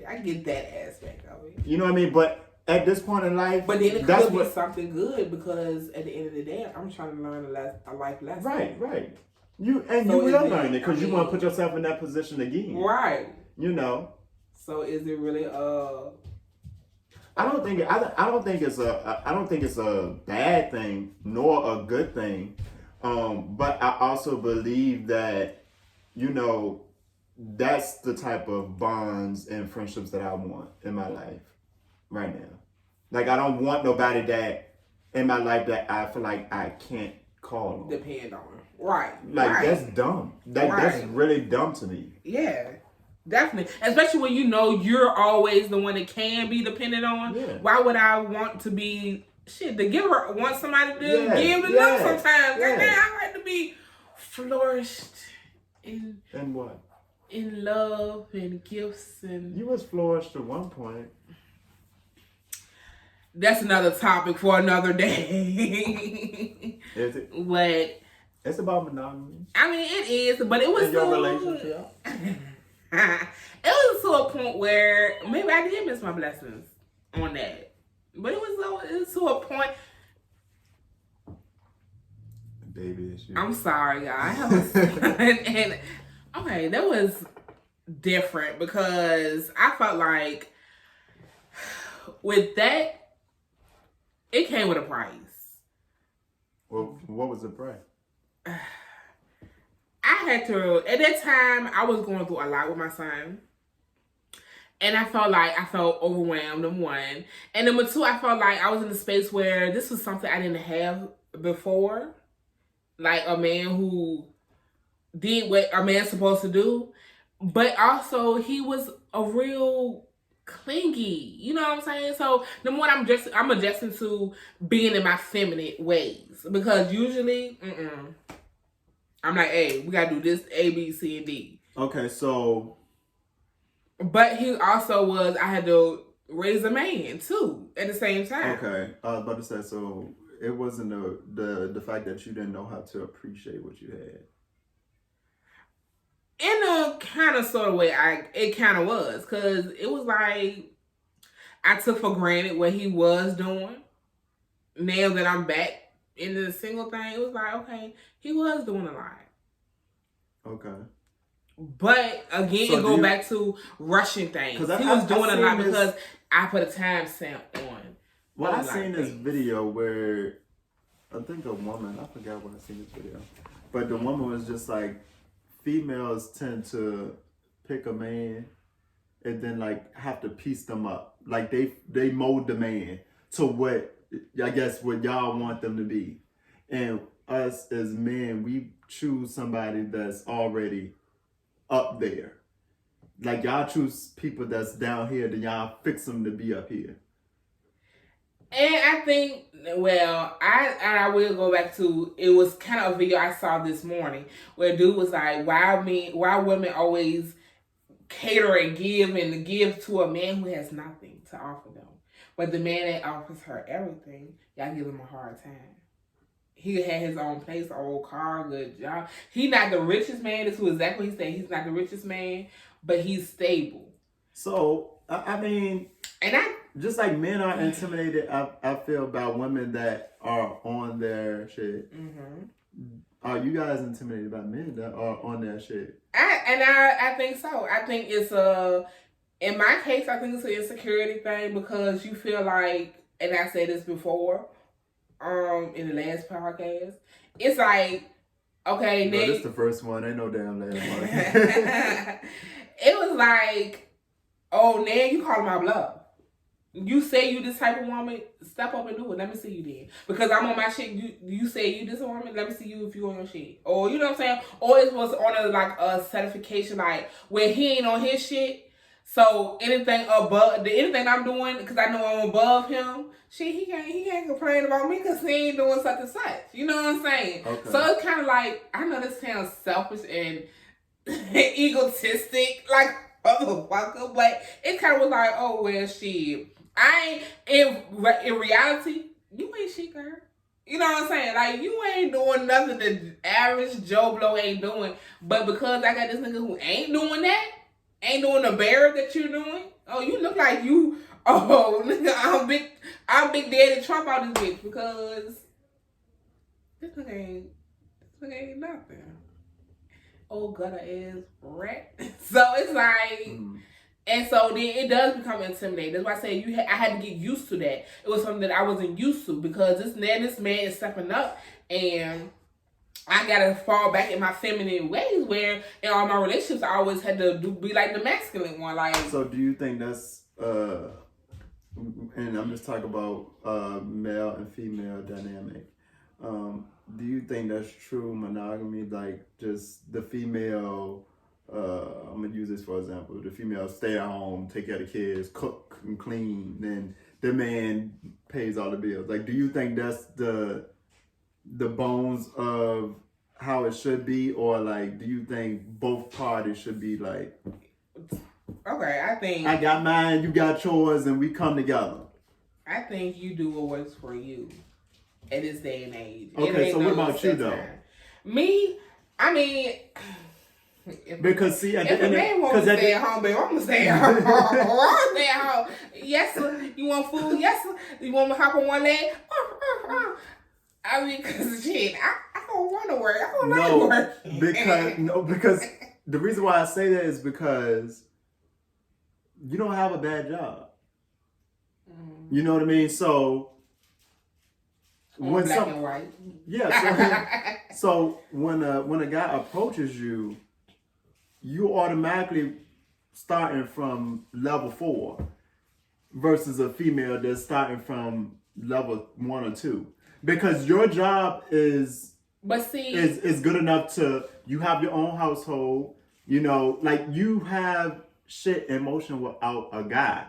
I get that aspect of it. You know what I mean? But at this point in life, but then it could be something good because at the end of the day, I'm trying to learn a life lesson. Right. You will learn it because you want to put yourself in that position again. Right. You know. So is it really I don't think it's a bad thing nor a good thing. But I also believe that that's the type of bonds and friendships that I want in my life right now. Like, I don't want nobody that in my life that I feel like I can't call on. Depend on. Right. Like, that's dumb. That's really dumb to me. Yeah. Definitely. Especially when you're always the one that can be dependent on. Yeah. Why would I want to be the giver? Want somebody to give to them sometimes. Yeah. Like, I like to be flourished in what? In love and gifts and you was flourished at one point. That's another topic for another day. Is it? But it's about monogamy. I mean, it is, but it was in your relationship. It was to a point where maybe I did miss my blessings on that, but it was to a point. Baby issue. I'm sorry, y'all. I have a son, and okay, that was different because I felt like with that, it came with a price. Well, what was the price? I had to, at that time, I was going through a lot with my son. And I felt overwhelmed, number one. And number two, I felt like I was in a space where this was something I didn't have before. Like a man who did what a man's supposed to do. But also, he was a real clingy. You know what I'm saying? So, number one, I'm adjusting to being in my feminine ways. Because usually, I'm like, hey, we gotta do this A, B, C, and D. Okay, so. But he also was, I had to raise a man too at the same time. Okay, I was about to say, so it wasn't the fact that you didn't know how to appreciate what you had. In a kind of sort of way, it kind of was. Because it was like, I took for granted what he was doing. Now that I'm back into the single thing, it was like, okay, he was doing a lot. Okay. But again, so go back to rushing things. He was doing a lot because I put a time stamp on. Well, I seen this video where I think a woman, I forgot when I seen this video, but the woman was just like, females tend to pick a man and then like have to piece them up. Like they mold the man to what I guess what y'all want them to be. And us as men, we choose somebody that's already up there. Like y'all choose people that's down here, then y'all fix them to be up here. And I think, well, I will go back to, it was kind of a video I saw this morning where a dude was like, why women always cater and give to a man who has nothing to offer them. But the man that offers her everything, y'all give him a hard time. He had his own place, old car, good job. He's not the richest man. This was exactly what he said. He's not the richest man, but he's stable. So, I mean, just like men are intimidated, I feel about women that are on their shit. Mm-hmm. Are you guys intimidated by men that are on their shit? I think so. I think it's in my case, I think it's an insecurity thing because you feel like, and I said this before, in the last podcast, it's like, okay, no, this is the first one. Ain't no damn last one. It was like, Oh, now you calling my bluff. You say you this type of woman, step up and do it. Let me see you then. Because I'm on my shit. You say you this woman, let me see you if you on your shit. Or you know what I'm saying? Or it was on a like a certification like where he ain't on his shit. So anything above anything I'm doing, because I know I'm above him, shit, he can't complain about me because he ain't doing such and such. You know what I'm saying? Okay. So it's kind of like, I know this sounds selfish and egotistic, like motherfucker, but it kind of was like, oh well, shit. I ain't in reality, you ain't shit, girl. You know what I'm saying? Like, you ain't doing nothing the average Joe Blow ain't doing. But because I got this nigga who ain't doing that, ain't doing the bear that you're doing. Oh, you look like you. Oh, nigga, I'm Big Daddy Trump out this bitch because this nigga ain't nothing. Oh, gutter is rat. So it's like. And so then it does become intimidating. That's why I say I had to get used to that. It was something that I wasn't used to because this man is stepping up, and I gotta fall back in my feminine ways. Where in all my relationships, I always had to be like the masculine one. Like, so do you think that's and I'm just talking about male and female dynamic. Do you think that's true monogamy? Like just the female. I'm gonna use this for example. The female stay at home, take care of the kids, cook and clean, then the man pays all the bills. Like, do you think that's the bones of how it should be, or like, do you think both parties should be like, okay, I think I got mine, you got yours, and we come together? I think you do what works for you at this day and age. Okay, so what about you though? Me, I mean. Because see, if a man wants to stay at home, baby, I'm gonna stay at home. I'm gonna stay at home. Yes, sir. You want food? Yes, sir. You want me to hop on one leg? I mean, cause shit, I don't want to work. I don't like work. Because the reason why I say that is because you don't have a bad job. You know what I mean? So when black and white. Yeah. So when a guy approaches you, you automatically starting from level 4 versus a female that's starting from level 1 or 2, because your job is good enough to, you have your own household, you know, like you have shit in motion without a guy.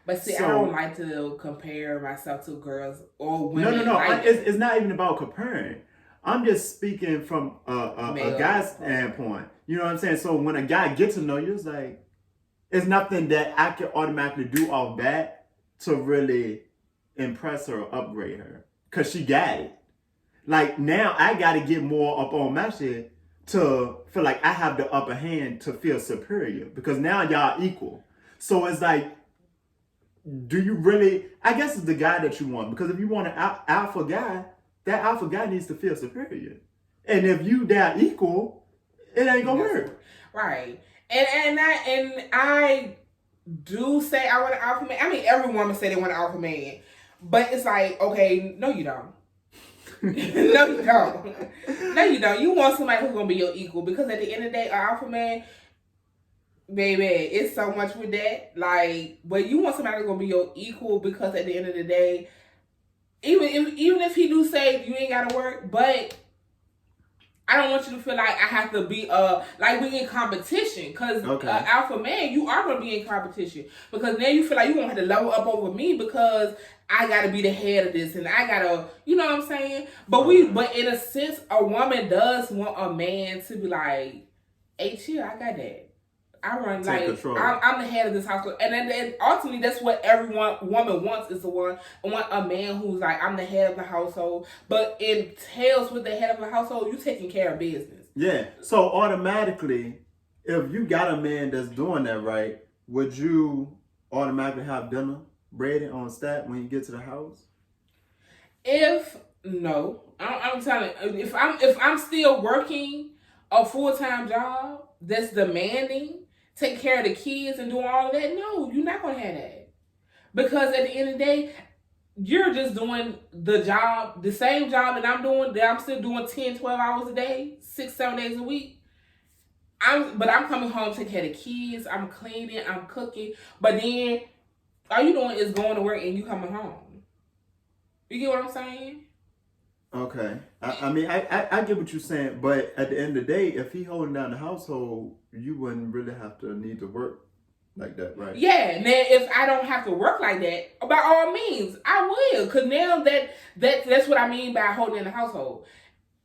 But see, I don't like to compare myself to girls or women. No. It's not even about comparing. I'm just speaking from a guy's standpoint. You know what I'm saying? So when a guy gets to know you, it's like, it's nothing that I can automatically do off that to really impress her or upgrade her. Because she got it. Like, now I got to get more up on my shit to feel like I have the upper hand to feel superior. Because now y'all equal. So it's like, do you really, I guess it's the guy that you want. Because if you want an alpha guy, that alpha guy needs to feel superior. And if you that equal, it ain't gonna work. Right. And I do say I want an alpha man. I mean, every woman say they want an alpha man. But it's like, okay, no you don't. No you don't. No you don't. You want somebody who's gonna be your equal, because at the end of the day, an alpha man, baby, it's so much with that. Like, but you want somebody who's gonna be your equal, because at the end of the day, even if he do say you ain't gotta work, but I don't want you to feel like I have to be like we in competition. Cause alpha man, you are gonna be in competition, because now you feel like you gonna have to level up over me because I gotta be the head of this and I gotta, you know what I'm saying? But but in a sense, a woman does want a man to be like, hey, chill, I got that. I run like I'm the head of this household, and then ultimately that's what every woman wants, is want a man who's like, I'm the head of the household. But it entails with the head of the household, you taking care of business. Yeah. So automatically, if you got a man that's doing that right, would you automatically have dinner ready on stat when you get to the house? I'm telling you, if I'm still working a full-time job that's demanding, take care of the kids and doing all of that, no, you're not going to have that. Because at the end of the day, you're just doing the job, the same job that I'm doing, that I'm still doing 10, 12 hours a day, 6, 7 days a week. I'm coming home, taking care of the kids. I'm cleaning. I'm cooking. But then all you doing is going to work and you coming home. You get what I'm saying? Okay. I mean, I get what you're saying, but at the end of the day, if he holding down the household, you wouldn't really have to need to work like that, right? Yeah. Now, if I don't have to work like that, by all means, I will. Because now that's what I mean by holding in the household.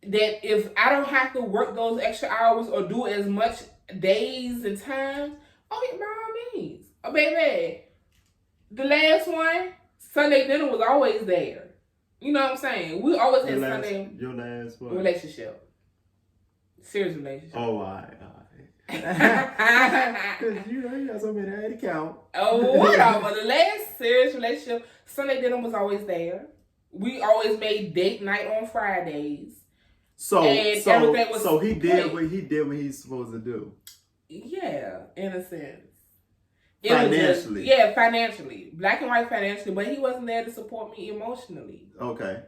That if I don't have to work those extra hours or do as much days and times, oh, yeah, by all means. Oh, baby, the last one, Sunday dinner was always there. You know what I'm saying? We always had Sunday. Your last what? Relationship. Serious relationship. Oh, all right. Because you got so many head count. Oh, whatever. The last serious relationship, Sunday dinner was always there. We always made date night on Fridays. So he did what he's supposed to do. Yeah, in a sense. Financially. Financially. Black and white financially, but he wasn't there to support me emotionally. Okay.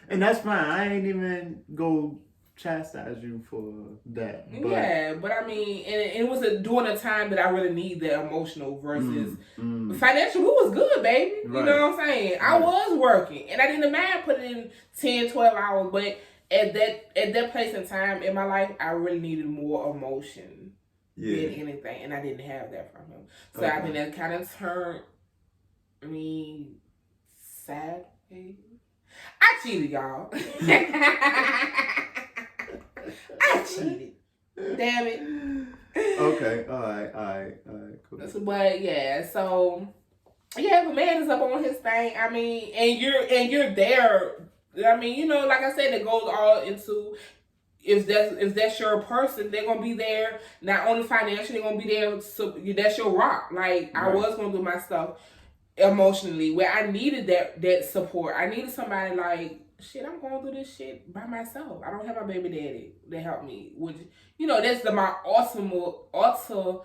And that's fine. I ain't even go chastise you for that. But I mean, and it was during a time that I really need the emotional versus financial. We was good, baby. Right. You know what I'm saying? Right. I was working, and I didn't mind putting in 10, 12 hours, but at that place in time in my life, I really needed more emotion than anything, and I didn't have that from him. So I think that kind of turned me sad. I cheated, y'all. I cheated. Damn it. Okay. All right. Cool. But yeah, so yeah, if a man is up on his thing, I mean, and you're there. I mean, you know, like I said, it goes all into if that's your person, they're gonna be there. Not only financially, they're gonna be there. So that's your rock. Like I was gonna do my stuff emotionally where I needed that support. I needed somebody like, shit, I'm going through this shit by myself. I don't have my baby daddy to help me. Which, you know, that's my ultimate person.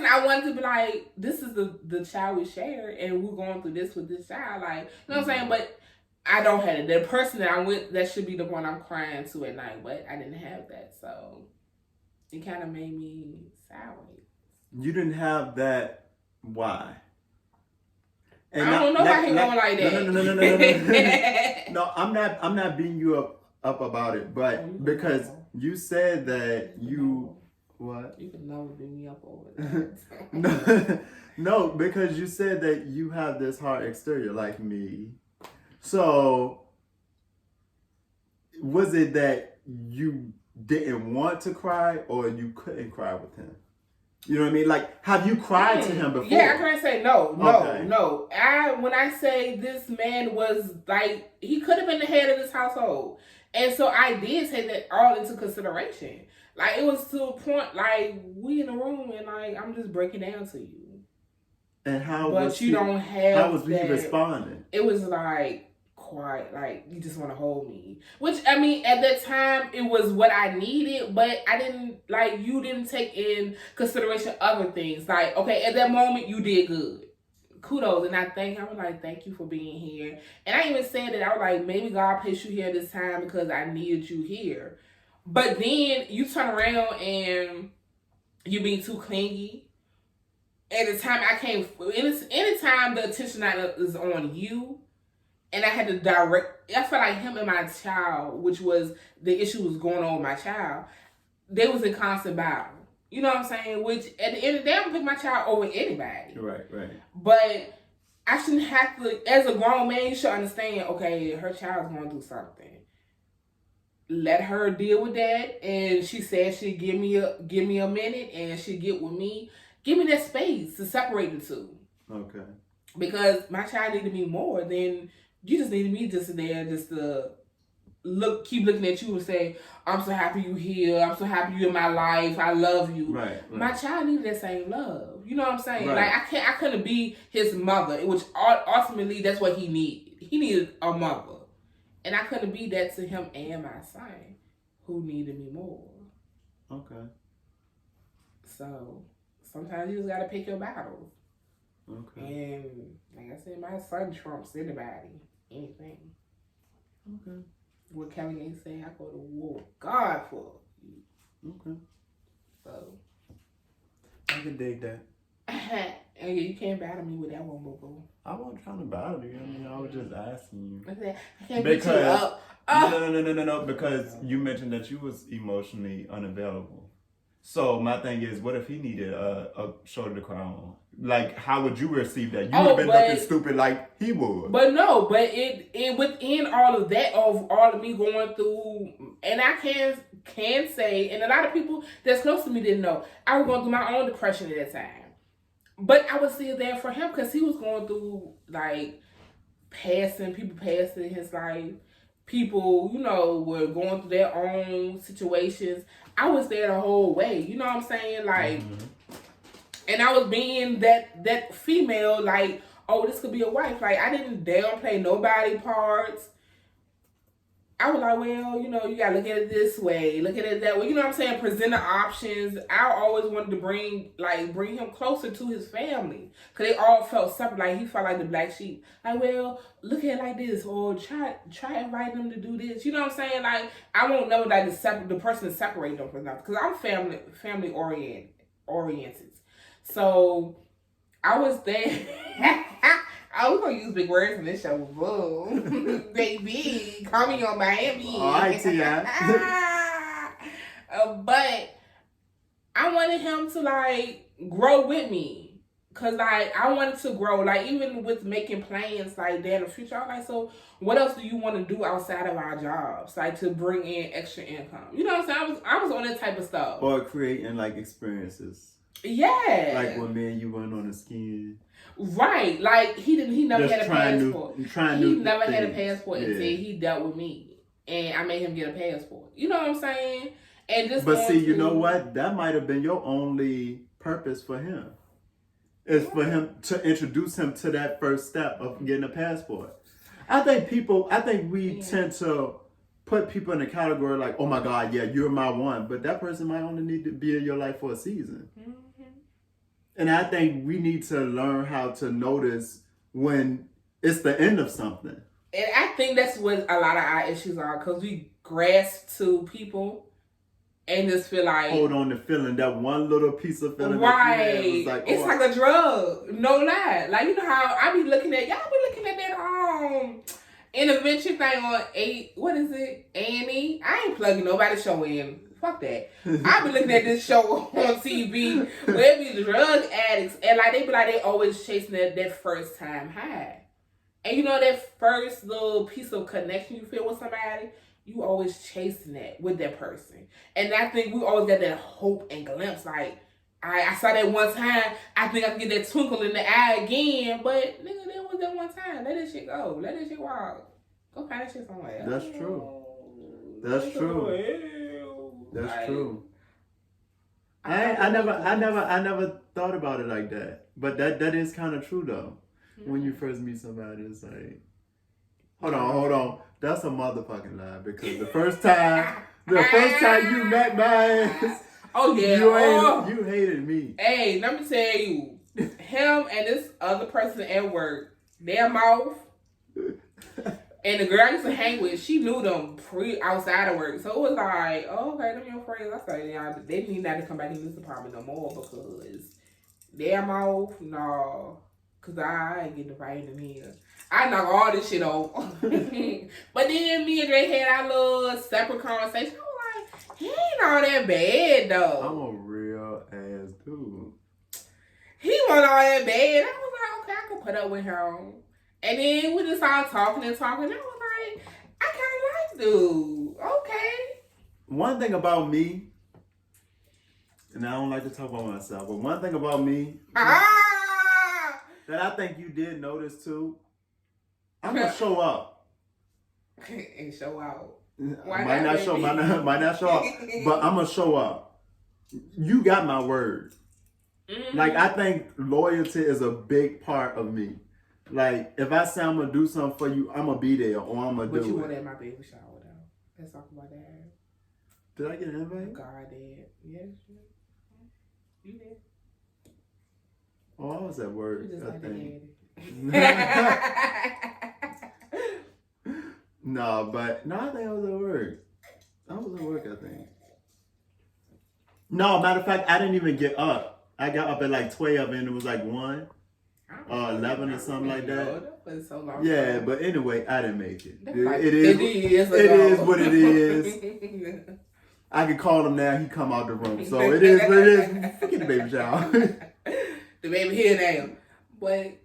I wanted to be like, this is the child we share, and we're going through this with this child. Like, you know what I'm saying? But I don't have it. The person that I'm with, that should be the one I'm crying to at night. But I didn't have that, so it kind of made me sour. You didn't have that. Why? And I don't know why he going like that. No, I'm not beating you up about it, but because you said that you what? You can never beat me up over that. No, because you said that you have this hard exterior like me. So was it that you didn't want to cry or you couldn't cry with him? You know what I mean? Like, have you cried to him before? Yeah, I can't say no. When I say this man was like, he could have been the head of this household. And so I did take that all into consideration. Like, it was to a point, like, we in the room and, like, I'm just breaking down to you. And how was he responding? It was like, quiet, like, you just want to hold me. Which, I mean, at that time, it was what I needed, but I didn't, like, you didn't take in consideration other things. Like, okay, at that moment, you did good. Kudos. And I was like, thank you for being here. And I even said that, I was like, maybe God placed you here this time because I needed you here. But then you turn around and you being too clingy. At the time I came, anytime the attention is on you, and I had to direct, I felt like him and my child, which was the issue was going on with my child, they was in constant battle. You know what I'm saying? Which at the end of the day, I'm gonna pick my child over anybody. Right. But I shouldn't have to, as a grown man, you should understand, okay, her child's going through something. Let her deal with that. And she said she'd give me a minute and she'd get with me. Give me that space to separate the two. Okay. Because my child needed me more than you just needed me just there just to keep looking at you and say, I'm so happy you here. I'm so happy you in my life. I love you. Right. My child needed that same love. You know what I'm saying? Right. Like I couldn't be his mother, which ultimately that's what he needed. He needed a mother. And I couldn't be that to him and my son, who needed me more. Okay. So sometimes you just gotta pick your battles. Okay. And like I said, my son trumps anybody, anything. Okay. what Kelly ain't saying, I go to war with God for. Okay. So. I can dig that. And you can't battle me with that one, boo. I wasn't trying to battle you. I mean, I was just asking you. I can't beat you up. No. Because you mentioned that you was emotionally unavailable. So my thing is, what if he needed a shoulder to cry on? Like, how would you receive that? You would have been looking stupid like he would. But it within all of that, of all of me going through, and I can say, and a lot of people that's close to me didn't know, I was going through my own depression at that time. But I was still there for him because he was going through, like, people passing in his life. People, were going through their own situations. I was there the whole way. You know what I'm saying? Like, and I was being that female, like, oh, this could be a wife. Like, I didn't downplay nobody parts. I was like, well, you gotta look at it this way, look at it that way. You know what I'm saying? Present the options. I always wanted to bring him closer to his family. Because they all felt separate. Like, he felt like the black sheep. Like, well, look at it like this. Or try inviting them to do this. You know what I'm saying? Like, I won't know like the person to separate them from nothing. Because I'm family oriented. So, I was there. I was gonna use big words in this show. Whoa, baby, call me on Miami. All right, T.I. But I wanted him to like grow with me, cause like I wanted to grow. Like even with making plans, like there in the future, I was like, so what else do you want to do outside of our jobs, like to bring in extra income? You know what I'm saying? I was on that type of stuff. Or creating like experiences. Yeah. Like when me and you went on a skiing. Right, like he never had a passport. He never had a passport until he dealt with me, and I made him get a passport. You know what I'm saying? And just but see, you know what? That might have been your only purpose for him. Is for him to introduce him to that first step of getting a passport. I think we tend to put people in a category like, oh my God, yeah, you're my one, but that person might only need to be in your life for a season. Mm-hmm. And I think we need to learn how to notice when it's the end of something. And I think that's what a lot of our issues are, because we grasp to people and just feel like... Hold on to feeling, that one little piece of feeling right. That you had was like... It's like a drug. No lie. Like, you know how I be looking at... Y'all be looking at that intervention thing on what is it? A&E? I ain't plugging nobody's show in. Fuck that. I be looking at this show on TV where it be drug addicts, and like they be like they always chasing that first time high. And that first little piece of connection you feel with somebody, you always chasing that with that person. And I think we always got that hope and glimpse. Like I saw that one time, I think I can get that twinkle in the eye again. But nigga, that was that one time. Let that shit go. Let that shit walk. Go find that shit somewhere. That's true. That's true. That's true. I never thought about it like that. But that is kind of true though. Mm-hmm. When you first meet somebody, it's like, hold on. That's a motherfucking lie, because the first time you met my ass, oh yeah, you hated me. Hey, let me tell you, him and this other person at work, their mouth. And the girl I used to hang with, she knew them outside of work. So it was like, oh, okay, them your friends. I said, yeah, they didn't need to come back in this department no more, because their mouth, no. Because I ain't getting invited in here. I knock all this shit off. But then me and Dre had our little separate conversation. I was like, he ain't all that bad, though. I'm a real ass dude. He wasn't all that bad. I was like, okay, I can put up with him. And then we just started talking. I was like, I kind of like dude. Okay. One thing about me, and I don't like to talk about myself, but one thing about me that I think you did notice too, I'm going to show up. And show out. Might not show up, but I'm going to show up. You got my word. Mm-hmm. Like, I think loyalty is a big part of me. Like, if I say I'm going to do something for you, I'm going to be there, or I'm going to do it. But you were at my baby shower, though. Let's talk about that. Did I get an invite? God did. Yes, you did. Oh, I was at work. You just like No, No, but no, I think I was at work. I was at work, I think. No, matter of fact, I didn't even get up. I got up at like 12 and it was like 1 or 11 or something like that. That was so long yeah, ago. But anyway, I didn't make it. Like it is what it is. I can call him now. He come out the room. So it is what it is. Forget the baby child. The baby here now. But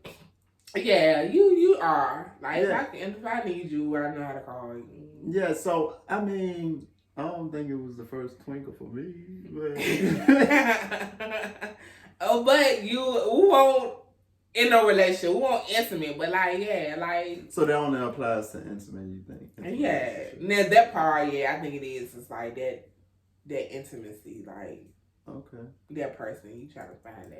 yeah, you are. Like, if I need you, I know how to call you. Yeah, so, I mean, I don't think it was the first twinkle for me. But, but we won't, in no relationship, we won't intimate, but like, yeah, like. So that only applies to intimate, you think? Yeah. Now, that part, yeah, I think it is. It's like that intimacy, like. Okay. That person, you trying to find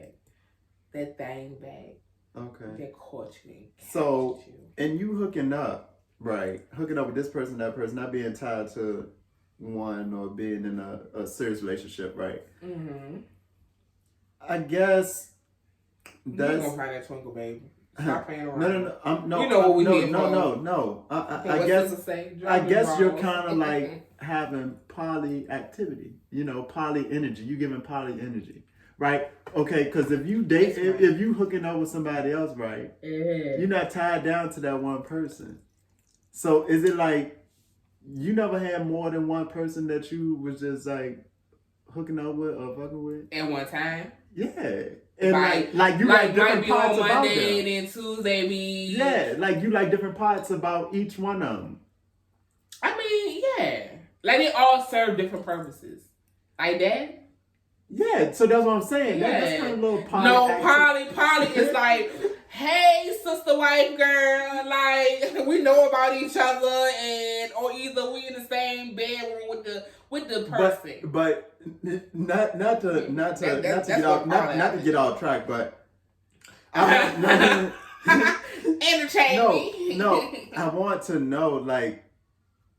that thing back. Okay. That caught you. So, and you hooking up, right? Hooking up with this person, that person, not being tied to one or being in a serious relationship, right? Mm-hmm. I guess that's... You're going to find that twinkle, baby. Stop playing around. No. You know what we no, here for. No. I guess you're kind of like having poly activity, poly energy. You giving poly energy, right? Okay, because if you date, if you hooking up with somebody else, right, you're not tied down to that one person. So is it like you never had more than one person that you was just like hooking up with or fucking with at one time? Yeah. And like you like different parts about them. Monday, then Tuesday be... Yeah, like you like different parts about each one of them. I mean, yeah. Like they all serve different purposes. Like that? Yeah, so that's what I'm saying. Yeah. That's kind of a little poly. No, poly is like, hey, sister wife girl, like we know about each other, or either we in the same bedroom with the person. But not to get off track, but entertain me. No, I want to know, like,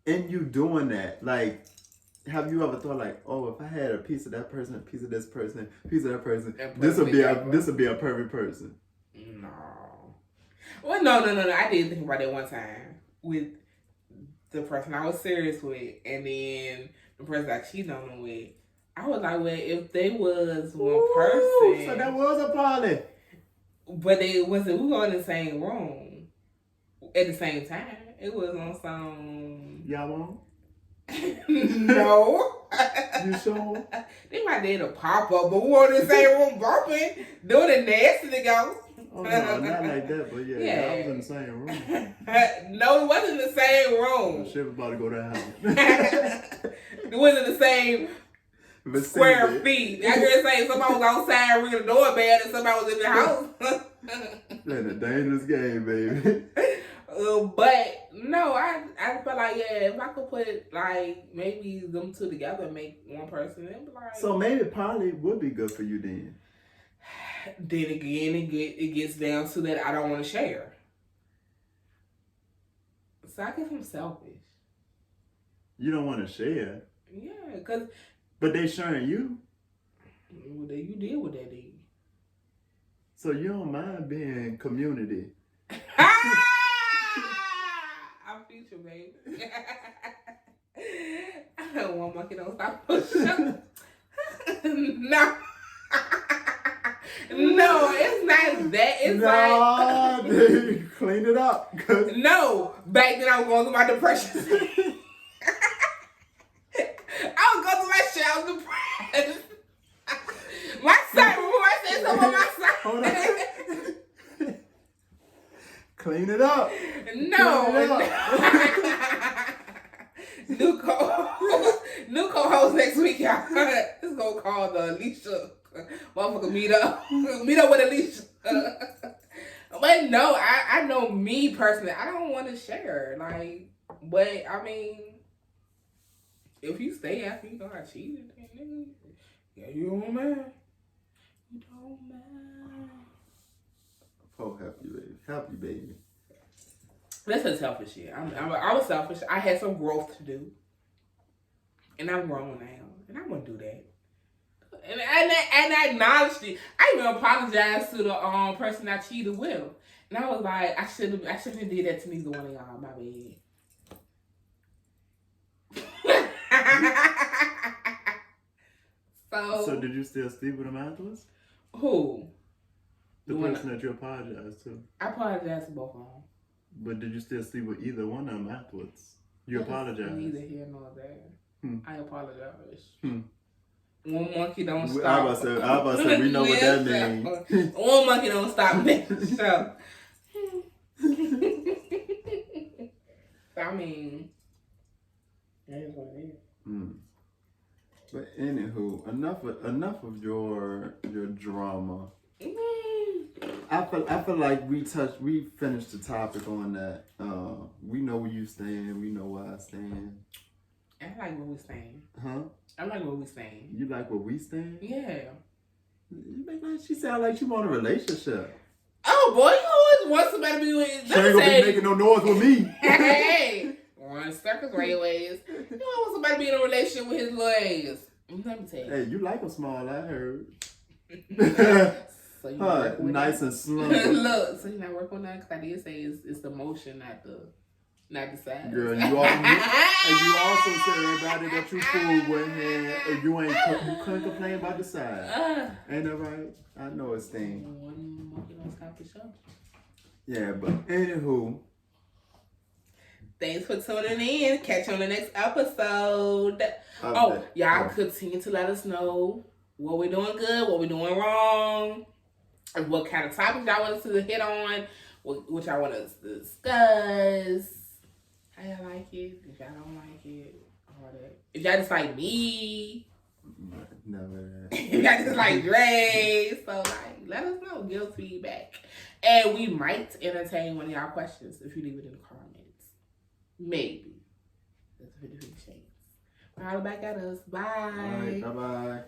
in you doing that, like, have you ever thought like, oh, if I had a piece of that person, a piece of this person, a piece of that person, this would be a perfect person? No. Well, no. I did think about that one time with the person I was serious with, and then the person I cheated on them with. I was like, well, if they was one person, so that was a poly, but we were in the same room at the same time. It was on some. Y'all won't? No. You sure? They might did a pop up, but we were in the same room bumping, doing it nasty to go. Oh no, not like that, but yeah, I was in the same room. No, it wasn't the same room. Shit was about to go down. It wasn't the same square feet. I could say somebody was outside ringing the doorbell and somebody was in the house. That's a dangerous game, baby. But no, I feel like, yeah, if I could put like maybe them two together and make one person, it'd be like. So maybe poly would be good for you then. Then again, it gets down to that I don't want to share. So I guess I'm selfish. You don't want to share? Yeah, cause. But they sharing you. Well, you deal with that, then. So you don't mind being community. I'm future, baby. I don't want monkey don't stop pushing. No. No, it's not that. It's like dude, clean it up. No, back then I was going through my depression. I was going through my shit. I was depressed. My side, remember I said something on my side. Hold on. Clean it up. No. Clean it up. New co-host next week, y'all. It's gonna call the Alicia. Motherfucker, meet up with Alicia. But no, I know me personally, I don't want to share. Like, but I mean, if you stay after you know I cheated, then nigga, yeah, you don't mind. You don't mind. Oh, happy baby. That's a selfish shit. I was selfish. I had some growth to do, and I'm grown now, and I'm gonna do that. And I acknowledged it. I even apologized to the person I cheated with, and I was like, I shouldn't have did that to neither one of y'all. My bad. So did you still sleep with him afterwards? Who? The person that you apologized to. I apologized to both of them. But did you still sleep with either one of them afterwards? You apologized. Neither here nor there. I apologize. One monkey don't I stop. was about to say, we know what that means. One monkey don't stop me. So. I mean, that is what it is. But anywho, enough of your drama. I feel like we finished the topic on that. We know where you stand. We know where I stand. I like where we stand. Huh? I like where we stand. You like where we stand? Yeah. You make like she sound like she want a relationship. Oh boy, you always want somebody to be with. She ain't gonna be making no noise with me. Hey, run circles right ways. You don't want somebody to be in a relationship with his legs. Let me tell you. Hey, you like them small, I heard. So you nice and slender. Look, so you're not working on that? Because I did say it's the motion, not the size. Girl, you also said everybody that you fool with him, you couldn't complain about the size. Ain't that right? I know it's thing. One monkey don't stop the show. Yeah, but anywho. Thanks for tuning in. Catch you on the next episode. Y'all continue to let us know what we're doing good, what we're doing wrong, and what kind of topics y'all want us to hit on, what y'all want us to discuss. How y'all like it? If y'all don't like it, all that. If y'all just like me. Never. If y'all just like Dre. So, like, let us know. Give us feedback. And we might entertain one of y'all questions if you leave it in the comments. Maybe. That's a 50-50 chance. Holler back at us. Bye. All right, bye-bye.